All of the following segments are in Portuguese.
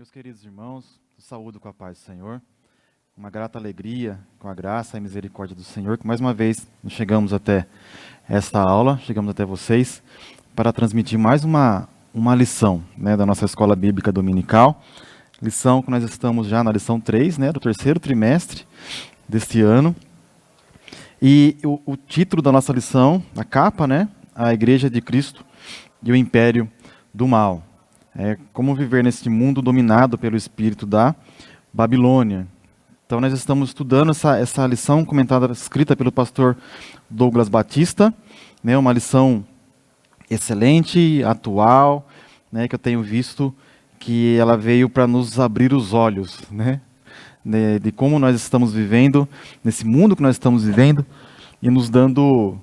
Meus queridos irmãos, saúdo com a paz do Senhor, uma grata alegria, com a graça e misericórdia do Senhor, que mais uma vez nos chegamos até esta aula, chegamos até vocês, para transmitir mais uma lição da nossa escola bíblica dominical, lição que nós estamos já na lição 3, do terceiro trimestre deste ano, e o título da nossa lição, a capa, a Igreja de Cristo e o Império do Mal. Como viver neste mundo dominado pelo espírito da Babilônia. Então nós estamos estudando essa lição comentada, escrita pelo pastor Douglas Batista, uma lição excelente, atual, que eu tenho visto que ela veio para nos abrir os olhos, de como nós estamos vivendo, nesse mundo que nós estamos vivendo, e nos dando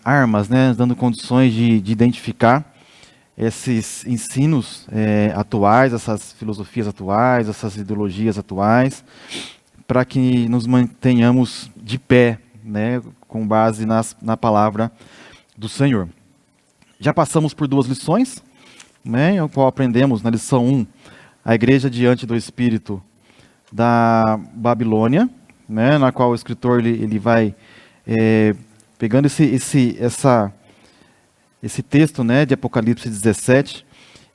armas, nos dando condições de identificar esses ensinos atuais, essas filosofias atuais, essas ideologias atuais, para que nos mantenhamos de pé, com base na palavra do Senhor. Já passamos por 2 lições, o qual aprendemos na lição 1, a igreja diante do espírito da Babilônia, na qual o escritor ele vai pegando esse texto de Apocalipse 17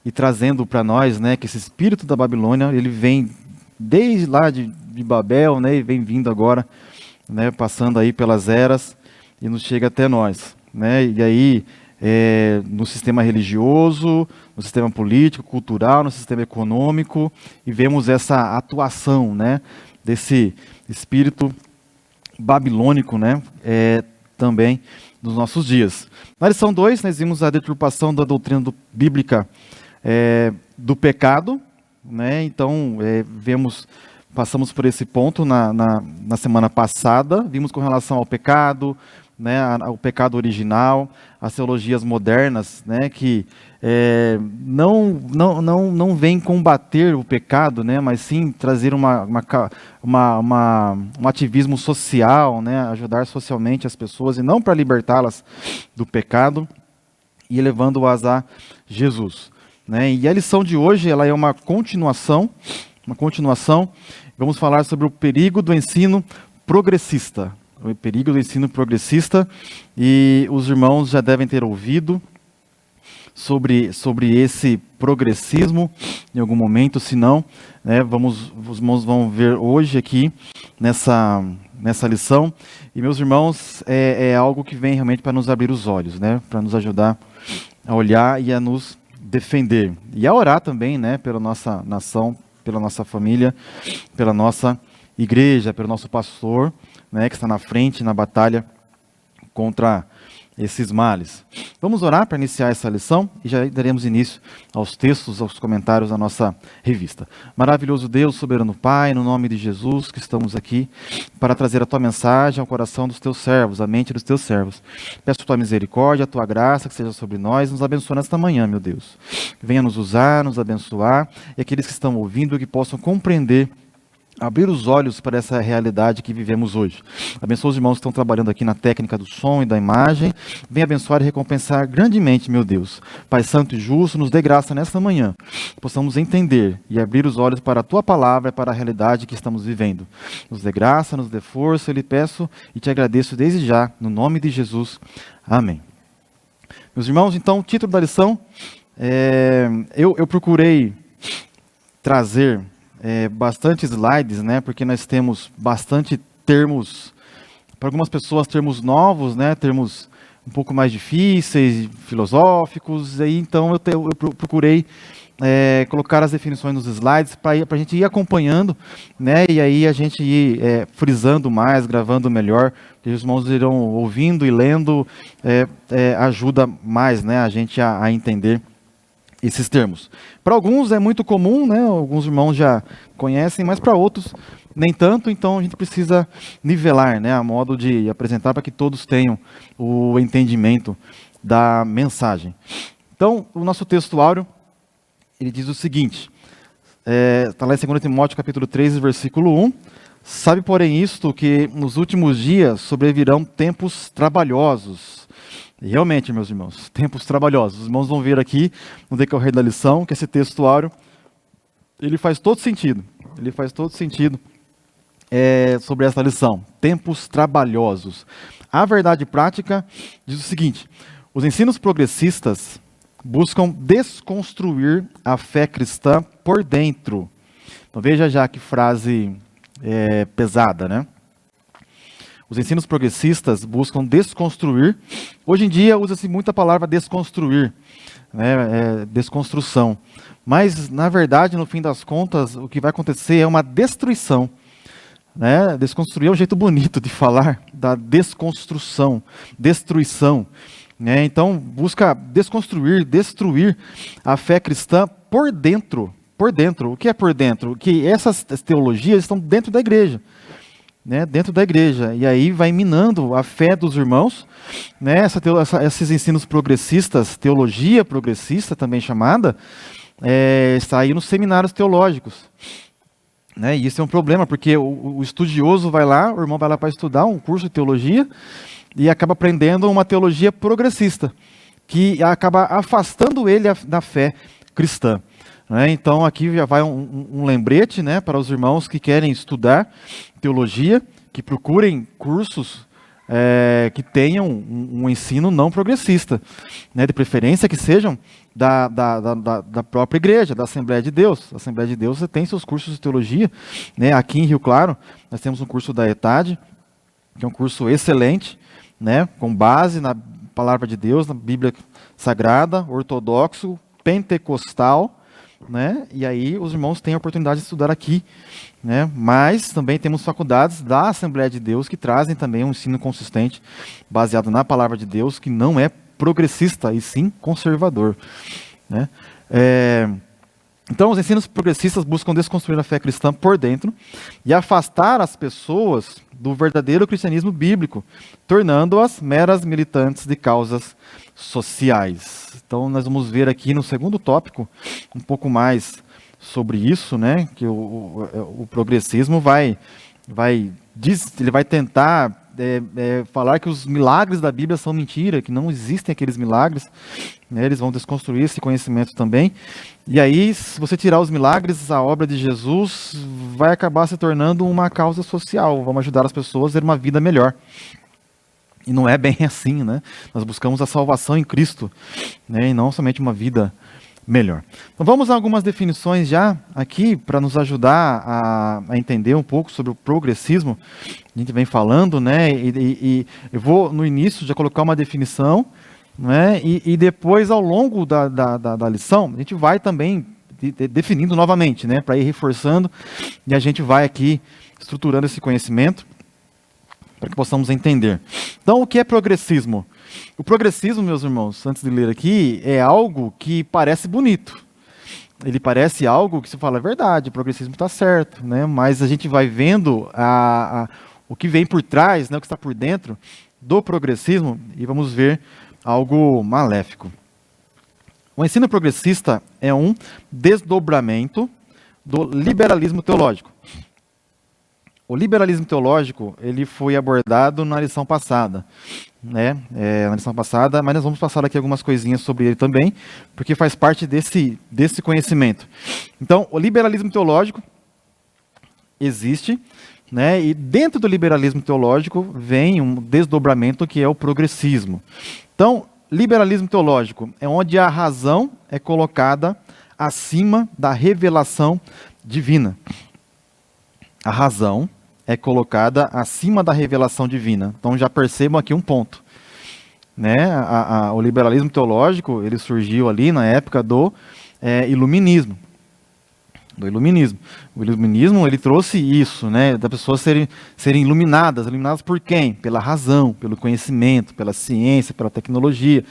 e trazendo para nós que esse espírito da Babilônia ele vem desde lá de Babel, e vem vindo agora, passando aí pelas eras e nos chega até nós, e aí no sistema religioso, no sistema político, cultural, no sistema econômico, e vemos essa atuação desse espírito babilônico também nos nossos dias. Na lição 2, nós vimos a deturpação da doutrina bíblica do pecado, então passamos por esse ponto na semana passada, vimos com relação ao pecado, ao pecado original, as teologias modernas, que não vêm combater o pecado, mas sim trazer um ativismo social, ajudar socialmente as pessoas e não para libertá-las do pecado e levando-as a Jesus. E a lição de hoje ela é uma continuação. Vamos falar sobre o perigo do ensino progressista. O perigo do ensino progressista, e os irmãos já devem ter ouvido sobre esse progressismo em algum momento, se não, os irmãos vão ver hoje aqui nessa lição, e meus irmãos, é algo que vem realmente para nos abrir os olhos, para nos ajudar a olhar e a nos defender, e a orar também, pela nossa nação, pela nossa família, pela nossa igreja, pelo nosso pastor, que está na frente, na batalha contra esses males. Vamos orar para iniciar essa lição e já daremos início aos textos, aos comentários da nossa revista. Maravilhoso Deus, soberano Pai, no nome de Jesus que estamos aqui para trazer a Tua mensagem ao coração dos Teus servos, à mente dos Teus servos. Peço a Tua misericórdia, a Tua graça que seja sobre nós, nos abençoe nesta manhã, meu Deus. Venha nos usar, nos abençoar, e aqueles que estão ouvindo que possam compreender, abrir os olhos para essa realidade que vivemos hoje. Abençoa os irmãos que estão trabalhando aqui na técnica do som e da imagem. Venha abençoar e recompensar grandemente, meu Deus. Pai Santo e Justo, nos dê graça nesta manhã. Possamos entender e abrir os olhos para a Tua palavra e para a realidade que estamos vivendo. Nos dê graça, nos dê força, eu lhe peço e te agradeço desde já, no nome de Jesus. Amém. Meus irmãos, então, o título da lição, eu procurei trazer bastante slides, porque nós temos bastante termos, para algumas pessoas termos novos, termos um pouco mais difíceis, filosóficos, e aí então eu procurei colocar as definições nos slides para a gente ir acompanhando, e aí a gente ir frisando mais, gravando melhor, que os irmãos irão ouvindo e lendo, ajuda mais a gente a entender esses termos. Para alguns é muito comum, alguns irmãos já conhecem, mas para outros nem tanto, então a gente precisa nivelar, a modo de apresentar para que todos tenham o entendimento da mensagem. Então, o nosso texto áureo, ele diz o seguinte, está lá em 2 Timóteo capítulo 3, versículo 1, sabe, porém, isto, que nos últimos dias sobrevirão tempos trabalhosos. E realmente, meus irmãos, tempos trabalhosos. Os irmãos vão ver aqui, no decorrer da lição, que esse texto áureo ele faz todo sentido. Ele faz todo sentido sobre essa lição. Tempos trabalhosos. A verdade prática diz o seguinte: os ensinos progressistas buscam desconstruir a fé cristã por dentro. Então veja já que frase pesada, né? Os ensinos progressistas buscam desconstruir. Hoje em dia usa-se muito a palavra desconstruir, né? Desconstrução. Mas, na verdade, no fim das contas, o que vai acontecer é uma destruição. Né? Desconstruir é um jeito bonito de falar da desconstrução, destruição. Né? Então, busca desconstruir, destruir a fé cristã por dentro. Por dentro. O que é por dentro? Que essas teologias estão dentro da igreja. Né, dentro da igreja, e aí vai minando a fé dos irmãos, né, esses ensinos progressistas, teologia progressista também chamada, está aí nos seminários teológicos, né, e isso é um problema, porque o estudioso vai lá, o irmão vai lá para estudar um curso de teologia, e acaba aprendendo uma teologia progressista, que acaba afastando ele da fé cristã. Então aqui já vai um lembrete, né, para os irmãos que querem estudar teologia, que procurem cursos que tenham um ensino não progressista, né, de preferência que sejam da própria igreja, da Assembleia de Deus. A Assembleia de Deus tem seus cursos de teologia, né, aqui em Rio Claro nós temos um curso da ETAD, que é um curso excelente, né, com base na Palavra de Deus, na Bíblia Sagrada, ortodoxo, pentecostal, né? E aí os irmãos têm a oportunidade de estudar aqui, né? Mas também temos faculdades da Assembleia de Deus que trazem também um ensino consistente, baseado na Palavra de Deus, que não é progressista, e sim conservador, né? Então os ensinos progressistas buscam desconstruir a fé cristã por dentro e afastar as pessoas do verdadeiro cristianismo bíblico, tornando-as meras militantes de causas sociais. Então nós vamos ver aqui no segundo tópico um pouco mais sobre isso, né? Que o progressismo ele vai tentar falar que os milagres da Bíblia são mentira, que não existem aqueles milagres, né? Eles vão desconstruir esse conhecimento também. E aí, se você tirar os milagres, a obra de Jesus vai acabar se tornando uma causa social. Vamos ajudar as pessoas a ter uma vida melhor. E não é bem assim, né? Nós buscamos a salvação em Cristo, né? E não somente uma vida melhor. Então vamos a algumas definições já aqui para nos ajudar a entender um pouco sobre o progressismo. A gente vem falando, né? E eu vou no início já colocar uma definição, né? E depois ao longo da lição a gente vai também definindo novamente, né? Para ir reforçando, e a gente vai aqui estruturando esse conhecimento para que possamos entender. Então, o que é progressismo? O progressismo, meus irmãos, antes de ler aqui, é algo que parece bonito. Ele parece algo que se fala, é verdade, o progressismo está certo, né? Mas a gente vai vendo o que vem por trás, né? O que está por dentro do progressismo, e vamos ver algo maléfico. O ensino progressista é um desdobramento do liberalismo teológico. O liberalismo teológico, ele foi abordado na lição passada, né? Na lição passada, mas nós vamos passar aqui algumas coisinhas sobre ele também, porque faz parte desse conhecimento. Então, o liberalismo teológico existe, né? E dentro do liberalismo teológico vem um desdobramento que é o progressismo. Então, liberalismo teológico é onde a razão é colocada acima da revelação divina. A razão é colocada acima da revelação divina. Então já percebam aqui um ponto, né? O liberalismo teológico, ele surgiu ali na época do iluminismo. O iluminismo, ele trouxe isso, né? Das pessoas serem iluminadas por quem? Pela razão, pelo conhecimento, pela ciência, pela tecnologia.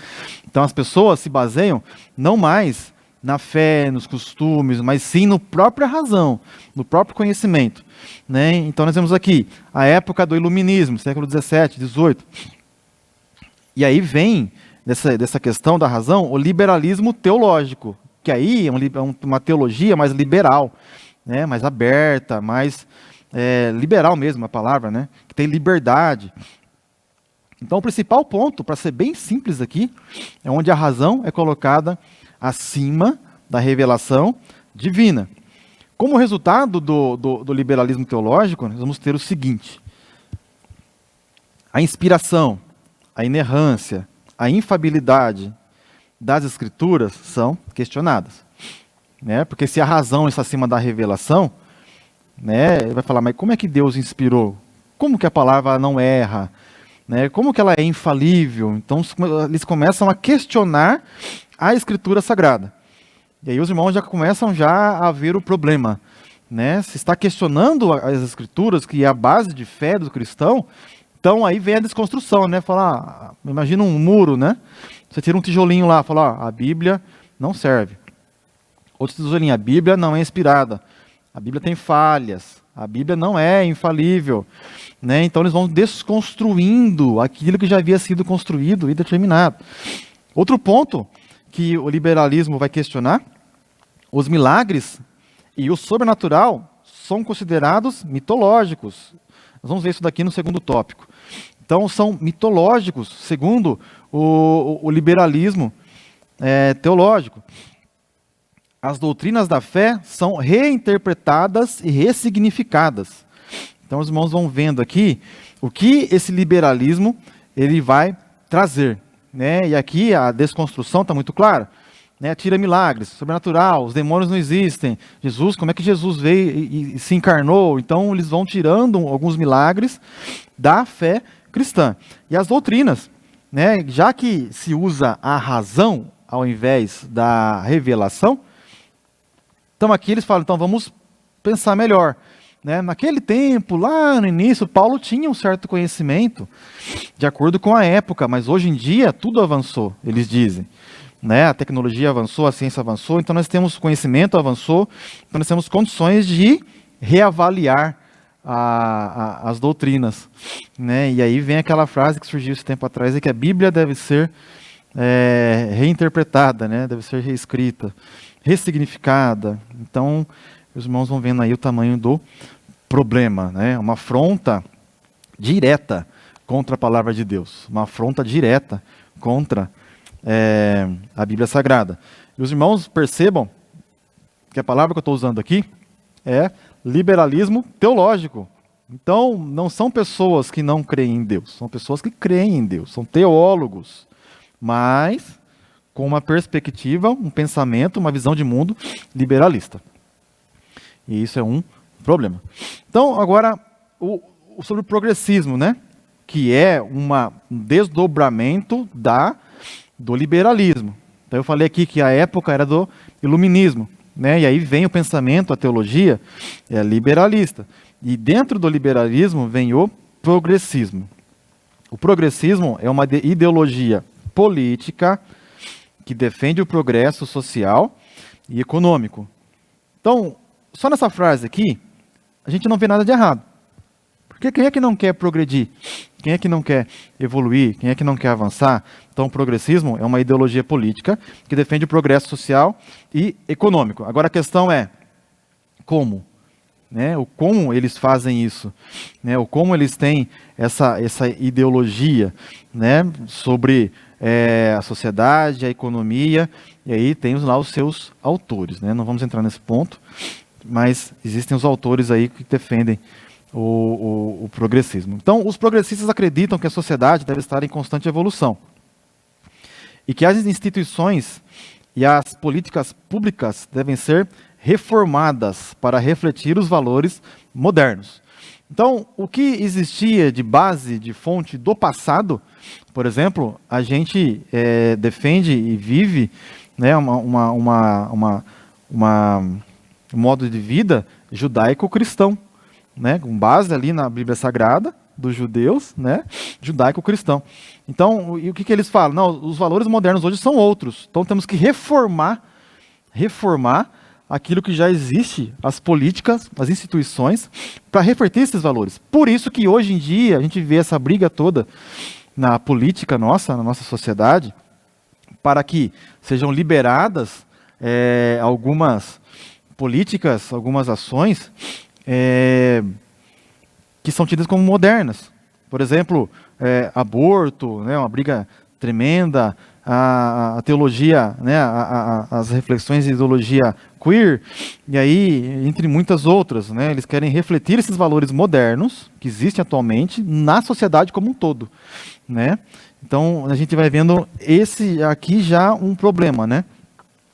Então as pessoas se baseiam não mais na fé, nos costumes, mas sim na própria razão, no próprio conhecimento, né? Então nós vemos aqui a época do iluminismo, século 17, 18. E aí vem dessa questão da razão o liberalismo teológico, que aí é uma teologia mais liberal, né? Mais aberta, mais liberal mesmo a palavra, né? Que tem liberdade. Então o principal ponto, para ser bem simples aqui, é onde a razão é colocada acima da revelação divina. Como resultado do liberalismo teológico, nós vamos ter o seguinte: a inspiração, a inerrância, a infabilidade das Escrituras são questionadas. Né? Porque se a razão está acima da revelação, né, ele vai falar, mas como é que Deus inspirou? Como que a palavra não erra? Né? Como que ela é infalível? Então eles começam a questionar a Escritura Sagrada. E aí os irmãos já começam a ver o problema. Né? Se está questionando as Escrituras, que é a base de fé do cristão, então aí vem a desconstrução, né? Falar, imagina um muro, né? Você tira um tijolinho lá, fala, a Bíblia não serve. Outro tijolinho, a Bíblia não é inspirada. A Bíblia tem falhas. A Bíblia não é infalível. Né? Então eles vão desconstruindo aquilo que já havia sido construído e determinado. Outro ponto que o liberalismo vai questionar, os milagres e o sobrenatural são considerados mitológicos. Nós vamos ver isso daqui no segundo tópico. Então são mitológicos, segundo o liberalismo teológico. As doutrinas da fé são reinterpretadas e ressignificadas. Então os irmãos vão vendo aqui o que esse liberalismo ele vai trazer. Né? E aqui a desconstrução está muito clara. Né? Tira milagres, sobrenatural, os demônios não existem. Jesus, como é que Jesus veio e se encarnou? Então eles vão tirando alguns milagres da fé cristã. E as doutrinas, né? Já que se usa a razão ao invés da revelação, então aqui eles falam, então vamos pensar melhor. Né? Naquele tempo, lá no início, Paulo tinha um certo conhecimento de acordo com a época, mas hoje em dia tudo avançou, eles dizem. Né? A tecnologia avançou, a ciência avançou, então nós temos conhecimento, avançou, então nós temos condições de reavaliar as doutrinas. Né? E aí vem aquela frase que surgiu esse tempo atrás, é que a Bíblia deve ser reinterpretada, né? Deve ser reescrita, ressignificada. Então, os irmãos vão vendo aí o tamanho do problema, né? Uma afronta direta contra a palavra de Deus, uma afronta direta contra a Bíblia Sagrada. E os irmãos percebam que a palavra que eu estou usando aqui é liberalismo teológico. Então, não são pessoas que não creem em Deus, são pessoas que creem em Deus, são teólogos, mas com uma perspectiva, um pensamento, uma visão de mundo liberalista. E isso é um problema. Então, agora, sobre o progressismo, né? Que é um desdobramento do liberalismo. Então, eu falei aqui que a época era do iluminismo, né? E aí vem o pensamento, a teologia liberalista. E dentro do liberalismo vem o progressismo. O progressismo é uma ideologia política que defende o progresso social e econômico. Então, só nessa frase aqui, a gente não vê nada de errado. Porque quem é que não quer progredir? Quem é que não quer evoluir? Quem é que não quer avançar? Então, o progressismo é uma ideologia política que defende o progresso social e econômico. Agora, a questão é como? Né? O como eles fazem isso? Né? O como eles têm essa ideologia, né? Sobre a sociedade, a economia, e aí temos lá os seus autores. Né? Não vamos entrar nesse ponto, mas existem os autores aí que defendem o progressismo. Então, os progressistas acreditam que a sociedade deve estar em constante evolução e que as instituições e as políticas públicas devem ser reformadas para refletir os valores modernos. Então, o que existia de base, de fonte do passado, por exemplo, a gente defende e vive, né, um modo de vida judaico-cristão, né, com base ali na Bíblia Sagrada dos judeus, né, judaico-cristão. Então, e o que eles falam? Não, os valores modernos hoje são outros. Então, temos que reformar aquilo que já existe, as políticas, as instituições, para refletir esses valores. Por isso que hoje em dia a gente vê essa briga toda na política nossa, na nossa sociedade, para que sejam liberadas algumas políticas, algumas ações que são tidas como modernas. Por exemplo, aborto, né, uma briga tremenda, a teologia, né, as reflexões de ideologia queer, e aí, entre muitas outras, né, eles querem refletir esses valores modernos que existem atualmente na sociedade como um todo, né? Então, a gente vai vendo esse aqui já um problema, né?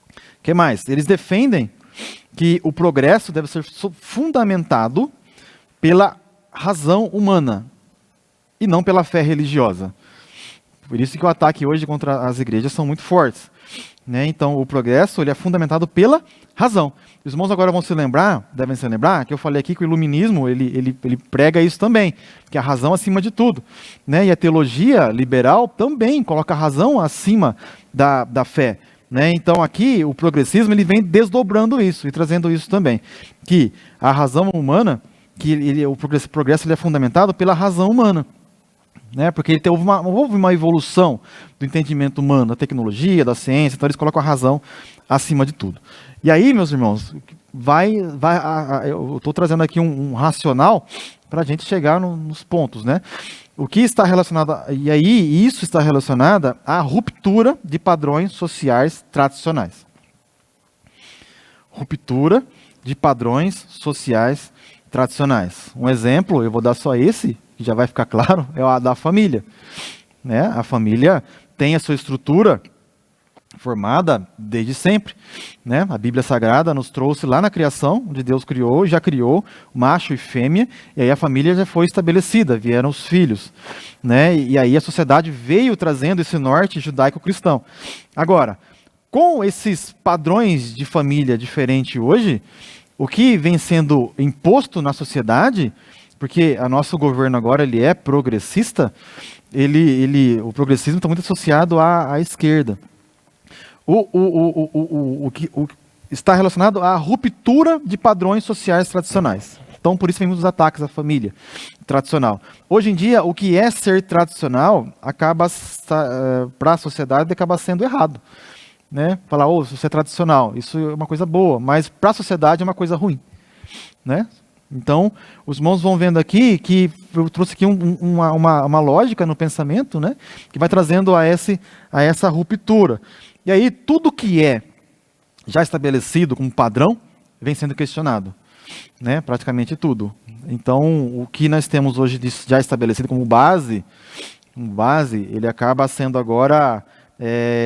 O que mais? Eles defendem que o progresso deve ser fundamentado pela razão humana e não pela fé religiosa. Por isso que o ataque hoje contra as igrejas são muito fortes, né? Então, o progresso ele é fundamentado pela razão. Os irmãos agora vão se lembrar, devem se lembrar, que eu falei aqui que o iluminismo ele prega isso também, que é a razão acima de tudo, né? E a teologia liberal também coloca a razão acima da fé, né? Então, aqui, o progressismo ele vem desdobrando isso e trazendo isso também, que a razão humana, que o progresso ele é fundamentado pela razão humana. Né, porque houve uma evolução do entendimento humano, da tecnologia, da ciência, então eles colocam a razão acima de tudo. E aí, meus irmãos, eu estou trazendo aqui um racional para a gente chegar nos pontos, né? O que está relacionado, e aí isso está relacionado à ruptura de padrões sociais tradicionais. Ruptura de padrões sociais tradicionais. Um exemplo, eu vou dar só esse, que já vai ficar claro, é a da família. Né? A família tem a sua estrutura formada desde sempre. Né? A Bíblia Sagrada nos trouxe lá na criação, onde Deus criou, já criou macho e fêmea, e aí a família já foi estabelecida, vieram os filhos. Né? E aí a sociedade veio trazendo esse norte judaico-cristão. Agora, com esses padrões de família diferentes hoje, o que vem sendo imposto na sociedade, porque o nosso governo agora ele é progressista, o progressismo está muito associado à esquerda. O que está relacionado à ruptura de padrões sociais tradicionais. Então, por isso vem muitos ataques à família tradicional. Hoje em dia, o que é ser tradicional, para a sociedade, acaba sendo errado. Né? Falar, você é tradicional, isso é uma coisa boa, mas para a sociedade é uma coisa ruim. Né? Então, os irmãos vão vendo aqui que eu trouxe aqui uma lógica no pensamento, né, que vai trazendo a essa ruptura. E aí, tudo que é já estabelecido como padrão, vem sendo questionado. Né, praticamente tudo. Então, o que nós temos hoje já estabelecido como base, ele acaba sendo agora...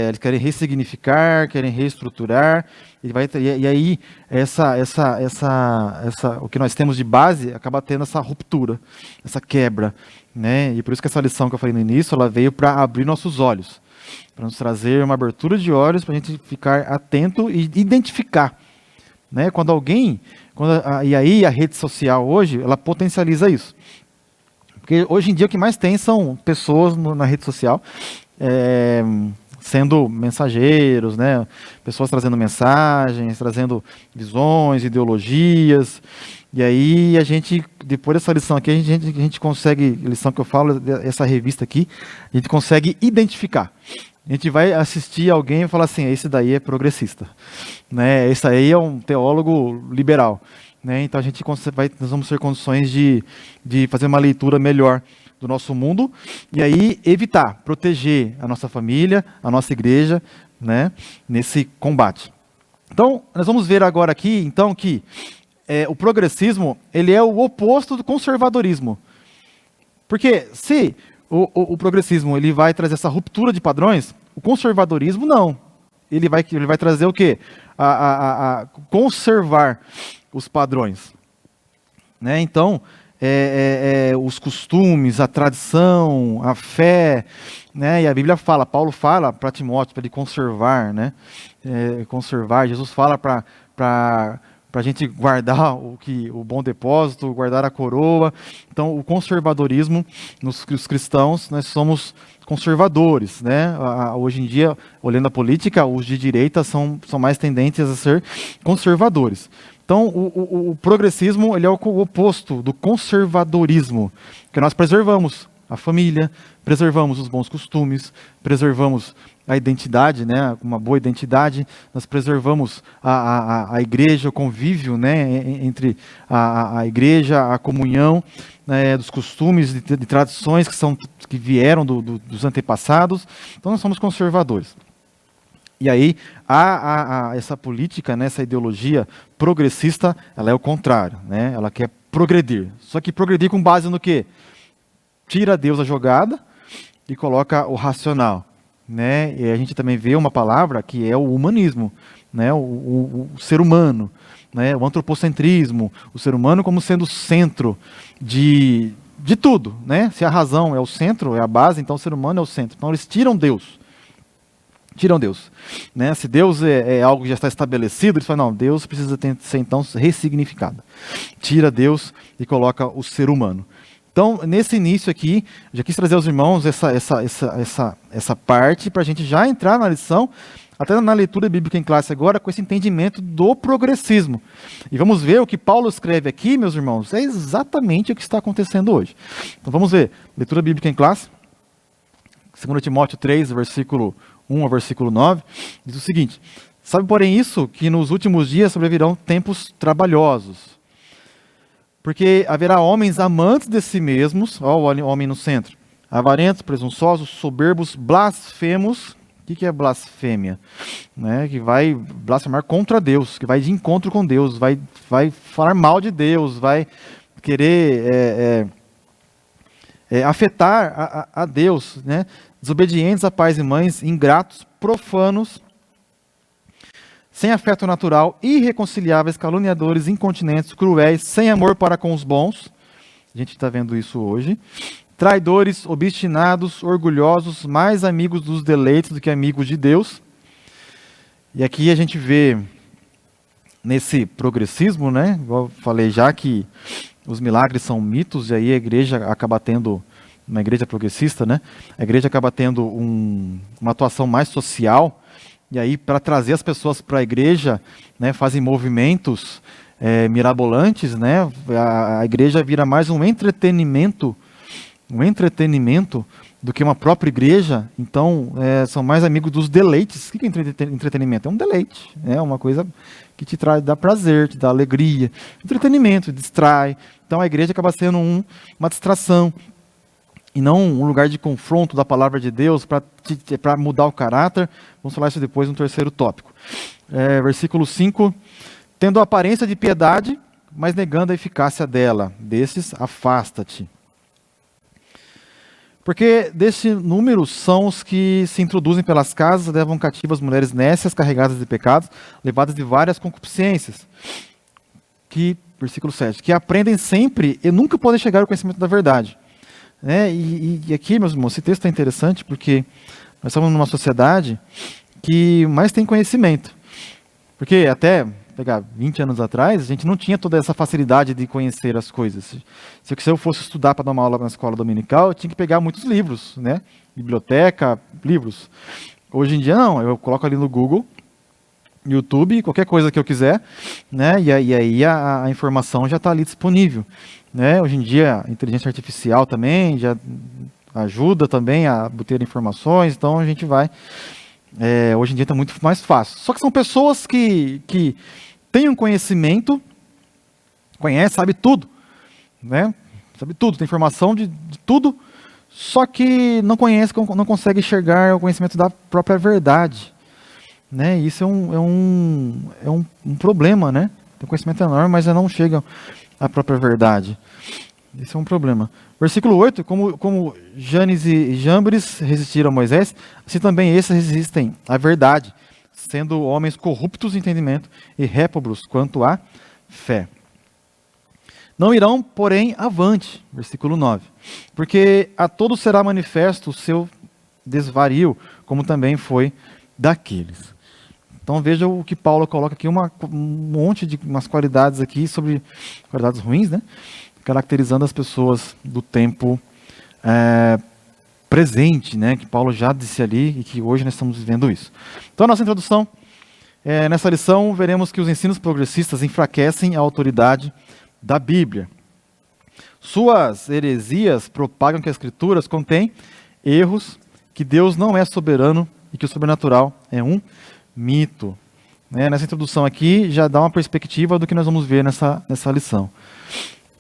eles querem ressignificar, querem reestruturar, e aí o que nós temos de base acaba tendo essa ruptura, essa quebra, né? E por isso que essa lição que eu falei no início, ela veio para abrir nossos olhos, para nos trazer uma abertura de olhos, para a gente ficar atento e identificar, né? E aí a rede social hoje, ela potencializa isso, porque hoje em dia o que mais tem são pessoas na rede social, sendo mensageiros, né? Pessoas trazendo mensagens, trazendo visões, ideologias. E aí depois dessa lição aqui, a gente consegue, lição que eu falo, essa revista aqui, a gente consegue identificar. A gente vai assistir alguém e falar assim, esse daí é progressista. Né? Esse aí é um teólogo liberal. Né? Então nós vamos ter condições de fazer uma leitura melhor do nosso mundo, e aí proteger a nossa família, a nossa igreja, né, nesse combate. Então, nós vamos ver agora aqui, então, que o progressismo, ele é o oposto do conservadorismo. Porque se o progressismo ele vai trazer essa ruptura de padrões, o conservadorismo não. Ele vai trazer o quê? Conservar os padrões. Né? Então, os costumes, a tradição, a fé, né? E a Bíblia fala, Paulo fala para Timóteo para ele conservar, né? Conservar. Jesus fala para a gente guardar o bom depósito, guardar a coroa. Então, o conservadorismo, os cristãos, nós somos conservadores, né? Hoje em dia, olhando a política, os de direita são mais tendentes a ser conservadores. Então, o progressismo ele é o oposto do conservadorismo, que nós preservamos a família, preservamos os bons costumes, preservamos a identidade, né, uma boa identidade, nós preservamos a igreja, o convívio, né, entre a igreja, a comunhão, né, dos costumes, de tradições que vieram dos antepassados. Então nós somos conservadores. E aí, essa política, né, essa ideologia progressista, ela é o contrário, né? Ela quer progredir. Só que progredir com base no quê? Tira Deus da jogada e coloca o racional, né? E a gente também vê uma palavra que é o humanismo, né? O ser humano, né? O antropocentrismo, o ser humano como sendo o centro de tudo, né? Se a razão é o centro, é a base, então o ser humano é o centro. Então eles tiram Deus. Né? Se Deus é algo que já está estabelecido, eles falam, não, Deus precisa ser então ressignificado. Tira Deus e coloca o ser humano. Então, nesse início aqui, já quis trazer aos irmãos essa parte para a gente já entrar na lição, até na leitura bíblica em classe agora, com esse entendimento do progressismo. E vamos ver o que Paulo escreve aqui, meus irmãos, é exatamente o que está acontecendo hoje. Então vamos ver, leitura bíblica em classe, 2 Timóteo 3, versículo 1 ao versículo 9, diz o seguinte: sabe, porém, isso, que nos últimos dias sobrevirão tempos trabalhosos, porque haverá homens amantes de si mesmos, ó, o homem no centro, avarentos, presunçosos, soberbos, blasfemos. O que é blasfêmia? Né? Que vai blasfemar contra Deus, que vai de encontro com Deus, vai falar mal de Deus, vai querer afetar a Deus, né? Desobedientes a pais e mães, ingratos, profanos, sem afeto natural, irreconciliáveis, caluniadores, incontinentes, cruéis, sem amor para com os bons. A gente está vendo isso hoje. Traidores, obstinados, orgulhosos, mais amigos dos deleites do que amigos de Deus. E aqui a gente vê nesse progressismo, né? Igual eu falei já que os milagres são mitos, e aí a igreja acaba tendo, uma igreja progressista, né? A igreja acaba tendo uma atuação mais social, e aí para trazer as pessoas para a igreja, né, fazem movimentos mirabolantes, né? A igreja vira mais um entretenimento do que uma própria igreja. Então são mais amigos dos deleites. O que é entretenimento? É um deleite, é uma coisa que te dá prazer, te dá alegria. Entretenimento, distrai. Então a igreja acaba sendo uma distração e não um lugar de confronto da palavra de Deus para mudar o caráter. Vamos falar isso depois no terceiro tópico. Versículo 5. Tendo a aparência de piedade, mas negando a eficácia dela. Desses, afasta-te. Porque desse número são os que se introduzem pelas casas, levam cativas mulheres nécias, carregadas de pecados, levadas de várias concupiscências. Versículo 7, que aprendem sempre e nunca podem chegar ao conhecimento da verdade. Né? E aqui, meus irmãos, esse texto é interessante porque nós estamos numa sociedade que mais tem conhecimento. Porque até pegar 20 anos atrás, a gente não tinha toda essa facilidade de conhecer as coisas. Se eu fosse estudar para dar uma aula na escola dominical, eu tinha que pegar muitos livros, né? Biblioteca, livros. Hoje em dia não, eu coloco ali no Google, YouTube, qualquer coisa que eu quiser, né? E aí a informação já está ali disponível. Né? Hoje em dia a inteligência artificial também já ajuda também a obter informações, então a gente vai... hoje em dia está muito mais fácil. Só que são pessoas que têm um conhecimento, sabe tudo, né? Sabe tudo, tem informação de tudo, só que não conhece, não consegue enxergar o conhecimento da própria verdade. Né? Isso é um problema, né? Tem um conhecimento enorme, mas não chega à própria verdade. Isso é um problema. Versículo 8, como Janes e Jambres resistiram a Moisés, assim também esses resistem à verdade, sendo homens corruptos de entendimento e réprobos quanto à fé. Não irão, porém, avante, versículo 9, porque a todos será manifesto o seu desvario, como também foi daqueles. Então veja o que Paulo coloca aqui, um monte de umas qualidades aqui, sobre qualidades ruins, né? Caracterizando as pessoas do tempo presente, né? Que Paulo já disse ali e que hoje nós estamos vivendo isso. Então a nossa introdução, nessa lição veremos que os ensinos progressistas enfraquecem a autoridade da Bíblia. Suas heresias propagam que as Escrituras contêm erros, que Deus não é soberano e que o sobrenatural é um mito. Nessa introdução aqui já dá uma perspectiva do que nós vamos ver nessa lição.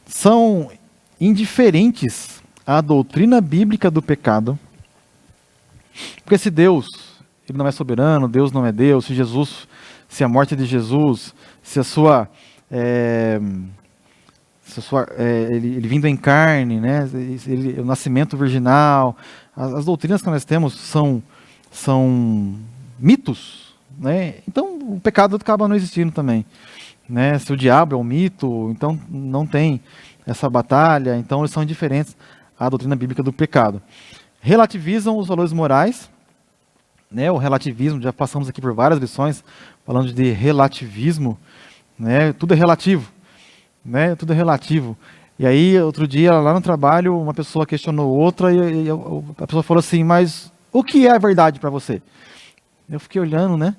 São indiferentes à doutrina bíblica do pecado, porque se Deus ele não é soberano, Deus não é Deus, se a morte de Jesus, se ele vindo em carne, né, o nascimento virginal, as doutrinas que nós temos são mitos, né? Então o pecado acaba não existindo também, né? Se o diabo é um mito, então não tem essa batalha, então eles são indiferentes à doutrina bíblica do pecado. Relativizam os valores morais, né? O relativismo, já passamos aqui por várias lições falando de relativismo, né? Tudo é relativo, né? Tudo é relativo. E aí, outro dia, lá no trabalho, uma pessoa questionou outra e a pessoa falou assim, mas o que é a verdade para você? Eu fiquei olhando, né?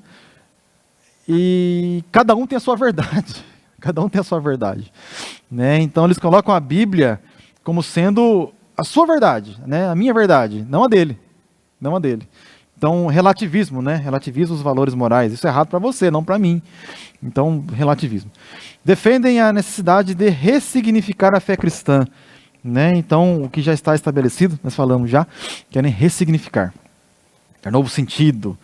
E cada um tem a sua verdade. Cada um tem a sua verdade, né? Então eles colocam a Bíblia como sendo a sua verdade, né? A minha verdade, não a dele, não a dele. Então relativismo, né? Relativiza os valores morais. Isso é errado para você, não para mim. Então relativismo. Defendem a necessidade de ressignificar a fé cristã, né? Então o que já está estabelecido, nós falamos já, querem ressignificar. Dar novo sentido,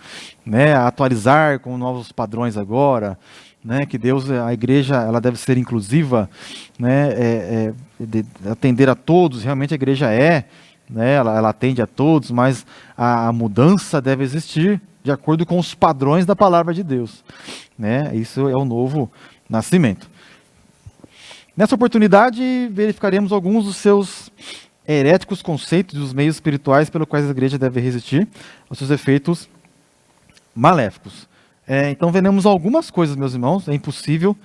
né? Atualizar com novos padrões agora, né? Que a igreja, ela deve ser inclusiva, né? De atender a todos. Realmente a igreja né? Ela atende a todos, mas a mudança deve existir de acordo com os padrões da palavra de Deus, né? Isso é o novo nascimento. Nessa oportunidade verificaremos alguns dos seus heréticos conceitos dos meios espirituais pelos quais a igreja deve resistir aos seus efeitos maléficos. Então veremos algumas coisas, meus irmãos. É impossível,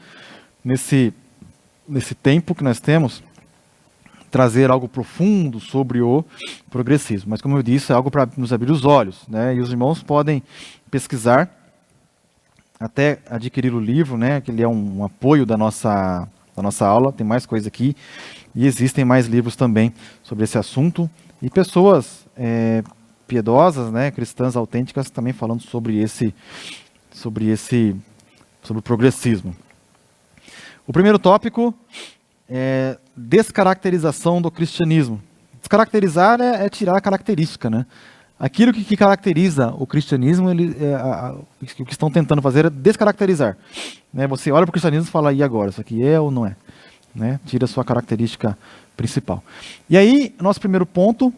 nesse tempo que nós temos, trazer algo profundo sobre o progressismo. Mas, como eu disse, é algo para nos abrir os olhos, né? E os irmãos podem pesquisar, até adquirir o livro, né? Que ele é um apoio da nossa aula. Tem mais coisa aqui. E existem mais livros também sobre esse assunto. E pessoas piedosas, né, cristãs autênticas, também falando sobre o progressismo. O primeiro tópico é descaracterização do cristianismo. Descaracterizar é tirar a característica, né? Aquilo que caracteriza o cristianismo, o que estão tentando fazer é descaracterizar, né? Você olha para o cristianismo e fala, e agora? Isso aqui é ou não é? Né? Tira a sua característica principal. E aí, nosso primeiro ponto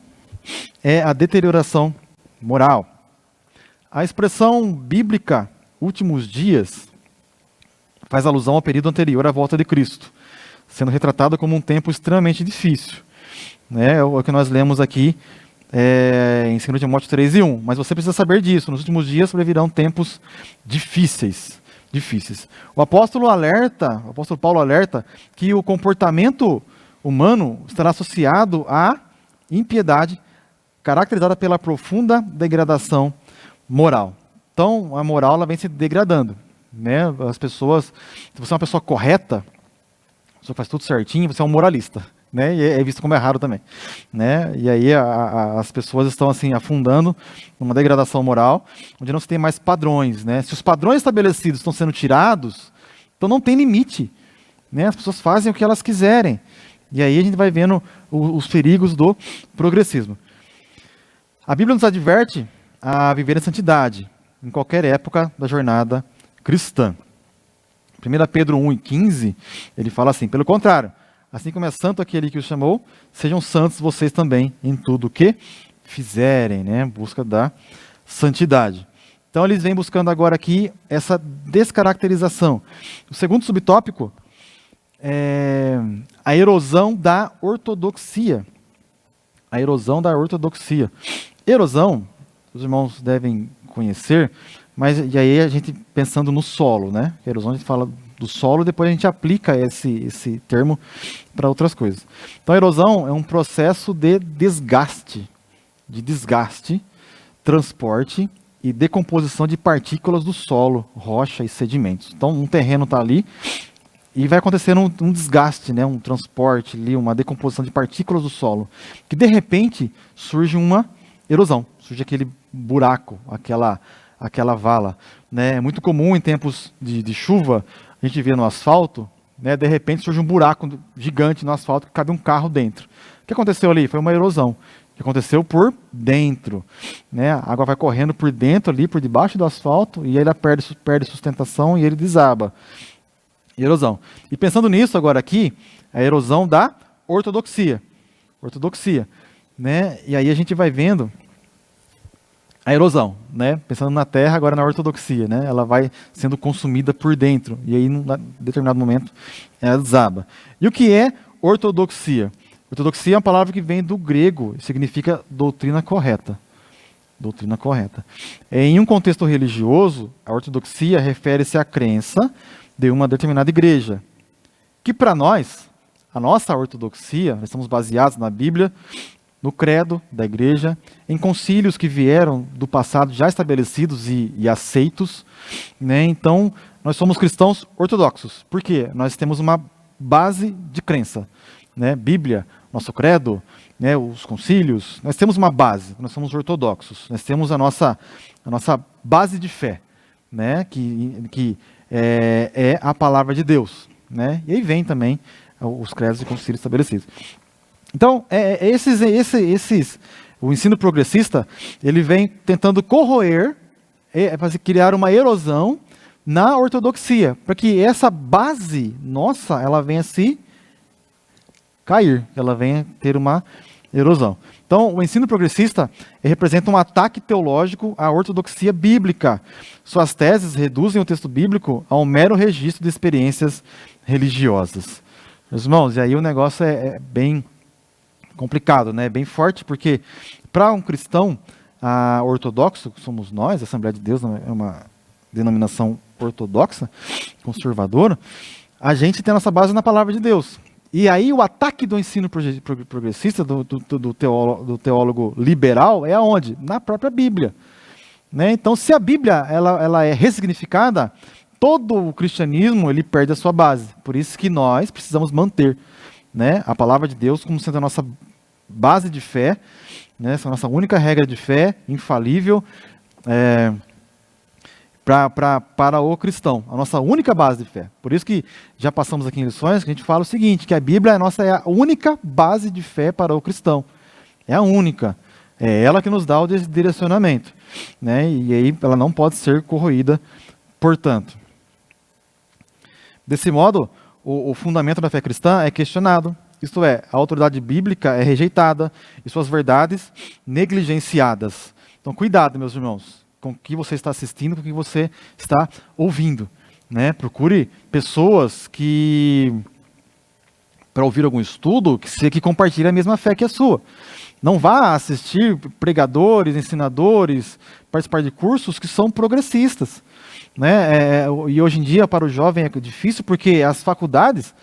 é a deterioração moral. A expressão bíblica, últimos dias, faz alusão ao período anterior à volta de Cristo, sendo retratado como um tempo extremamente difícil, né? É o que nós lemos aqui em 2 Timóteo 3:1. Mas você precisa saber disso, nos últimos dias sobrevirão tempos difíceis. O apóstolo Paulo alerta que o comportamento humano estará associado à impiedade, caracterizada pela profunda degradação moral. Então, a moral ela vem se degradando, né? As pessoas, se você é uma pessoa correta, a pessoa faz tudo certinho, você é um moralista, né? E é visto como errado também, né? E aí as pessoas estão assim afundando numa degradação moral, onde não se tem mais padrões, né? Se os padrões estabelecidos estão sendo tirados, então não tem limite, né? As pessoas fazem o que elas quiserem. E aí a gente vai vendo os perigos do progressismo. A Bíblia nos adverte a viver em santidade em qualquer época da jornada cristã. 1 Pedro 1:15, ele fala assim, pelo contrário, assim como é santo aquele que os chamou, sejam santos vocês também em tudo o que fizerem, né? Busca da santidade. Então eles vêm buscando agora aqui essa descaracterização. O segundo subtópico é a erosão da ortodoxia. A erosão da ortodoxia. Erosão, os irmãos devem conhecer, mas e aí a gente pensando no solo, né? A erosão a gente fala do solo, depois a gente aplica esse termo para outras coisas. Então a erosão é um processo de desgaste, transporte e decomposição de partículas do solo, rocha e sedimentos. Então um terreno está ali e vai acontecer um desgaste, né? Um transporte ali, uma decomposição de partículas do solo, que de repente surge uma erosão, surge aquele buraco, aquela vala. Né? É muito comum em tempos de chuva, a gente vê no asfalto, né? De repente surge um buraco gigante no asfalto que cabe um carro dentro. O que aconteceu ali? Foi uma erosão. Que aconteceu por dentro, né? A água vai correndo por dentro ali, por debaixo do asfalto, e aí ela perde sustentação e ele desaba. Erosão. E pensando nisso agora aqui, a erosão da ortodoxia. Ortodoxia, né? E aí a gente vai vendo a erosão, né? Pensando na terra, agora na ortodoxia, né? Ela vai sendo consumida por dentro, e aí, em determinado momento, ela desaba. E o que é ortodoxia? Ortodoxia é uma palavra que vem do grego, significa doutrina correta. Doutrina correta. Em um contexto religioso, a ortodoxia refere-se à crença de uma determinada igreja, que para nós, a nossa ortodoxia, nós estamos baseados na Bíblia, no credo da igreja, em concílios que vieram do passado já estabelecidos e aceitos, né? Então, nós somos cristãos ortodoxos. Por quê? Nós temos uma base de crença, né? Bíblia, nosso credo, né? Os concílios, nós temos uma base, nós somos ortodoxos, nós temos a nossa base de fé, né? Que é a palavra de Deus, né? E aí vem também os credos e concílios estabelecidos. Então, o ensino progressista, ele vem tentando corroer, criar uma erosão na ortodoxia, para que essa base nossa, ela venha se cair, ela venha ter uma erosão. Então, o ensino progressista representa um ataque teológico à ortodoxia bíblica. Suas teses reduzem o texto bíblico a um mero registro de experiências religiosas. Meus irmãos, e aí o negócio é bem complicado, né? Bem forte, porque para um cristão ortodoxo, que somos nós, a Assembleia de Deus é uma denominação ortodoxa, conservadora, a gente tem a nossa base na palavra de Deus. E aí o ataque do ensino progressista, do teólogo liberal, é aonde? Na própria Bíblia. Né? Então, se a Bíblia ela é ressignificada, todo o cristianismo ele perde a sua base. Por isso que nós precisamos manter, né, a palavra de Deus como sendo a nossa base de fé, né, essa é a nossa única regra de fé, infalível, para o cristão, a nossa única base de fé. Por isso que já passamos aqui em lições que a gente fala o seguinte, que a Bíblia é a única base de fé para o cristão. É a única. É ela que nos dá o direcionamento. Né, e aí ela não pode ser corroída, portanto. Desse modo, o fundamento da fé cristã é questionado, isto é, a autoridade bíblica é rejeitada e suas verdades negligenciadas. Então, cuidado, meus irmãos, com o que você está assistindo, com o que você está ouvindo. Né? Procure pessoas para ouvir algum estudo, que compartilhem a mesma fé que a sua. Não vá assistir pregadores, ensinadores, participar de cursos que são progressistas. Né? E hoje em dia, para o jovem, é difícil, porque as faculdades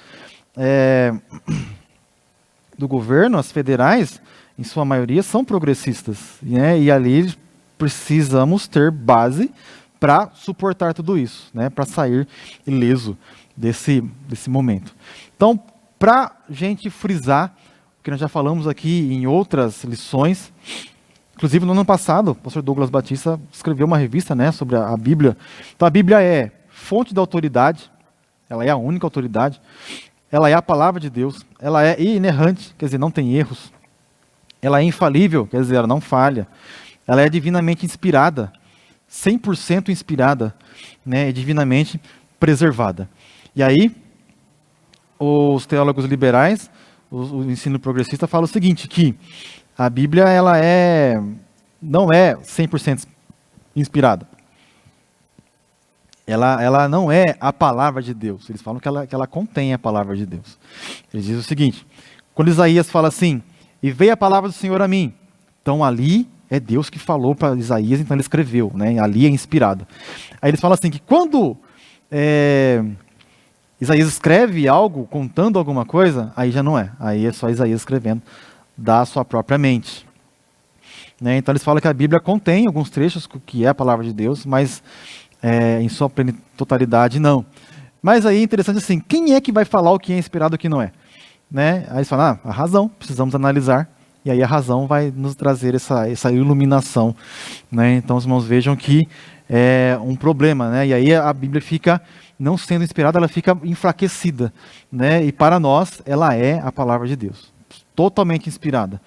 do governo, as federais, em sua maioria, são progressistas. Né? E ali precisamos ter base para suportar tudo isso, né? Para sair ileso desse momento. Então, para a gente frisar, o que nós já falamos aqui em outras lições, inclusive no ano passado, o pastor Douglas Batista escreveu uma revista, né, sobre a Bíblia. Então a Bíblia é fonte da autoridade, ela é a única autoridade, ela é a palavra de Deus, ela é inerrante, quer dizer, não tem erros, ela é infalível, quer dizer, ela não falha, ela é divinamente inspirada, 100% inspirada, né, e divinamente preservada. E aí, os teólogos liberais, o ensino progressista fala o seguinte, que a Bíblia não é 100% inspirada. Ela não é a palavra de Deus. Eles falam que ela contém a palavra de Deus. Eles dizem o seguinte, quando Isaías fala assim, e veio a palavra do Senhor a mim, então ali é Deus que falou para Isaías, então ele escreveu, né? Ali é inspirado. Aí eles falam assim, que quando Isaías escreve algo, contando alguma coisa, aí já não é. Aí é só Isaías escrevendo da sua própria mente. Né? Então eles falam que a Bíblia contém alguns trechos que é a palavra de Deus, mas em sua totalidade não. Mas aí é interessante assim, quem é que vai falar o que é inspirado e o que não é? Né? Aí eles falam, a razão, precisamos analisar e aí a razão vai nos trazer essa iluminação, né? Então os irmãos vejam que é um problema, né? E aí a Bíblia fica, não sendo inspirada, ela fica enfraquecida, né? E para nós ela é a palavra de Deus, totalmente inspirada,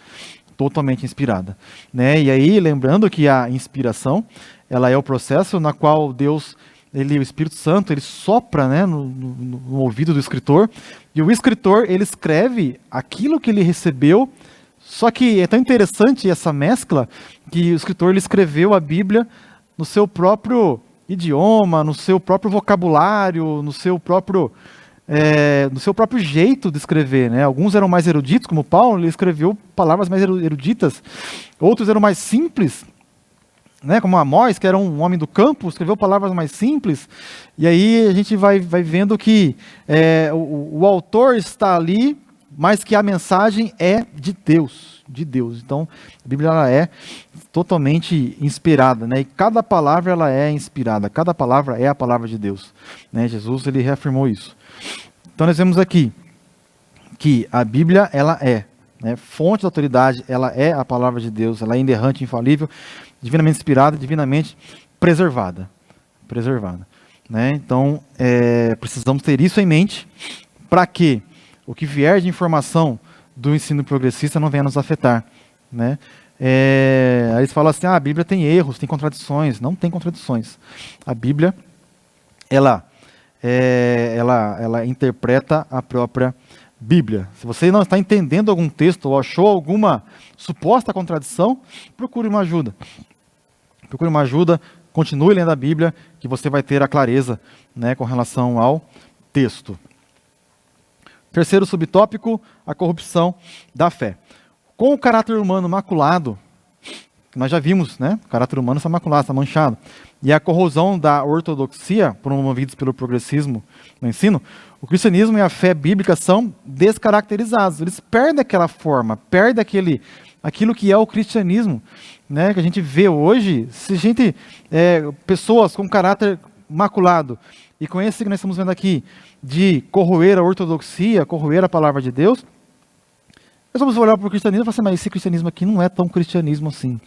né? E aí lembrando que a inspiração, ela é o processo na qual Deus, o Espírito Santo, ele sopra, né, no ouvido do escritor, e o escritor, ele escreve aquilo que ele recebeu. Só que é tão interessante essa mescla que o escritor, ele escreveu a Bíblia no seu próprio idioma, no seu próprio vocabulário, no seu próprio jeito de escrever, né? Alguns eram mais eruditos, como Paulo, ele escreveu palavras mais eruditas. Outros eram mais simples, né? Como Amós, que era um homem do campo, escreveu palavras mais simples. E aí a gente vai vendo que o autor está ali, mas que a mensagem é de Deus, Então, a Bíblia, ela é totalmente inspirada, né? E cada palavra, ela é inspirada, cada palavra é a palavra de Deus, né? Jesus, ele reafirmou isso. Então, nós vemos aqui que a Bíblia, ela é, né, fonte da autoridade, ela é a palavra de Deus, ela é inerrante, infalível, divinamente inspirada, divinamente preservada, né? Então, precisamos ter isso em mente, para que o que vier de informação do ensino progressista não venha nos afetar, né? Aí eles falam assim, a Bíblia tem erros, tem contradições. Não tem contradições. A Bíblia, ela interpreta a própria Bíblia. Se você não está entendendo algum texto ou achou alguma suposta contradição, procure uma ajuda. Continue lendo a Bíblia, que você vai ter a clareza, né, com relação ao texto. Terceiro subtópico, a corrupção da fé. Com o caráter humano maculado, nós já vimos, né? O caráter humano está maculado, está manchado. E a corrosão da ortodoxia, promovidos pelo progressismo no ensino, o cristianismo e a fé bíblica são descaracterizados. Eles perdem aquela forma, perdem aquilo que é o cristianismo, né? Que a gente vê hoje, pessoas com caráter maculado, e com esse que nós estamos vendo aqui, de corroer a ortodoxia, corroer a palavra de Deus, nós vamos olhar para o cristianismo e falar assim, mas esse cristianismo aqui não é tão cristianismo assim,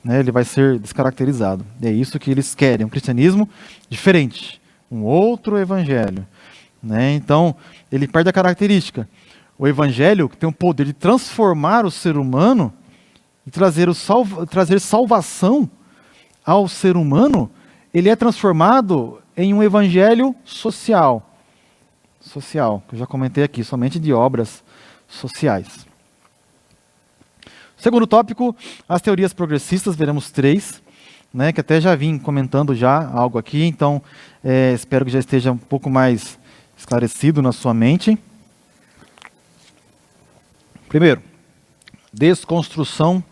né? Ele vai ser descaracterizado. E é isso que eles querem, um cristianismo diferente, um outro evangelho, né? Então, ele perde a característica. O evangelho, que tem o poder de transformar o ser humano e trazer salvação ao ser humano, ele é transformado em um evangelho social, que eu já comentei aqui, somente de obras sociais. Segundo tópico, as teorias progressistas, veremos 3, né, que até já vim comentando já algo aqui, então espero que já esteja um pouco mais esclarecido na sua mente. Primeiro, desconstrução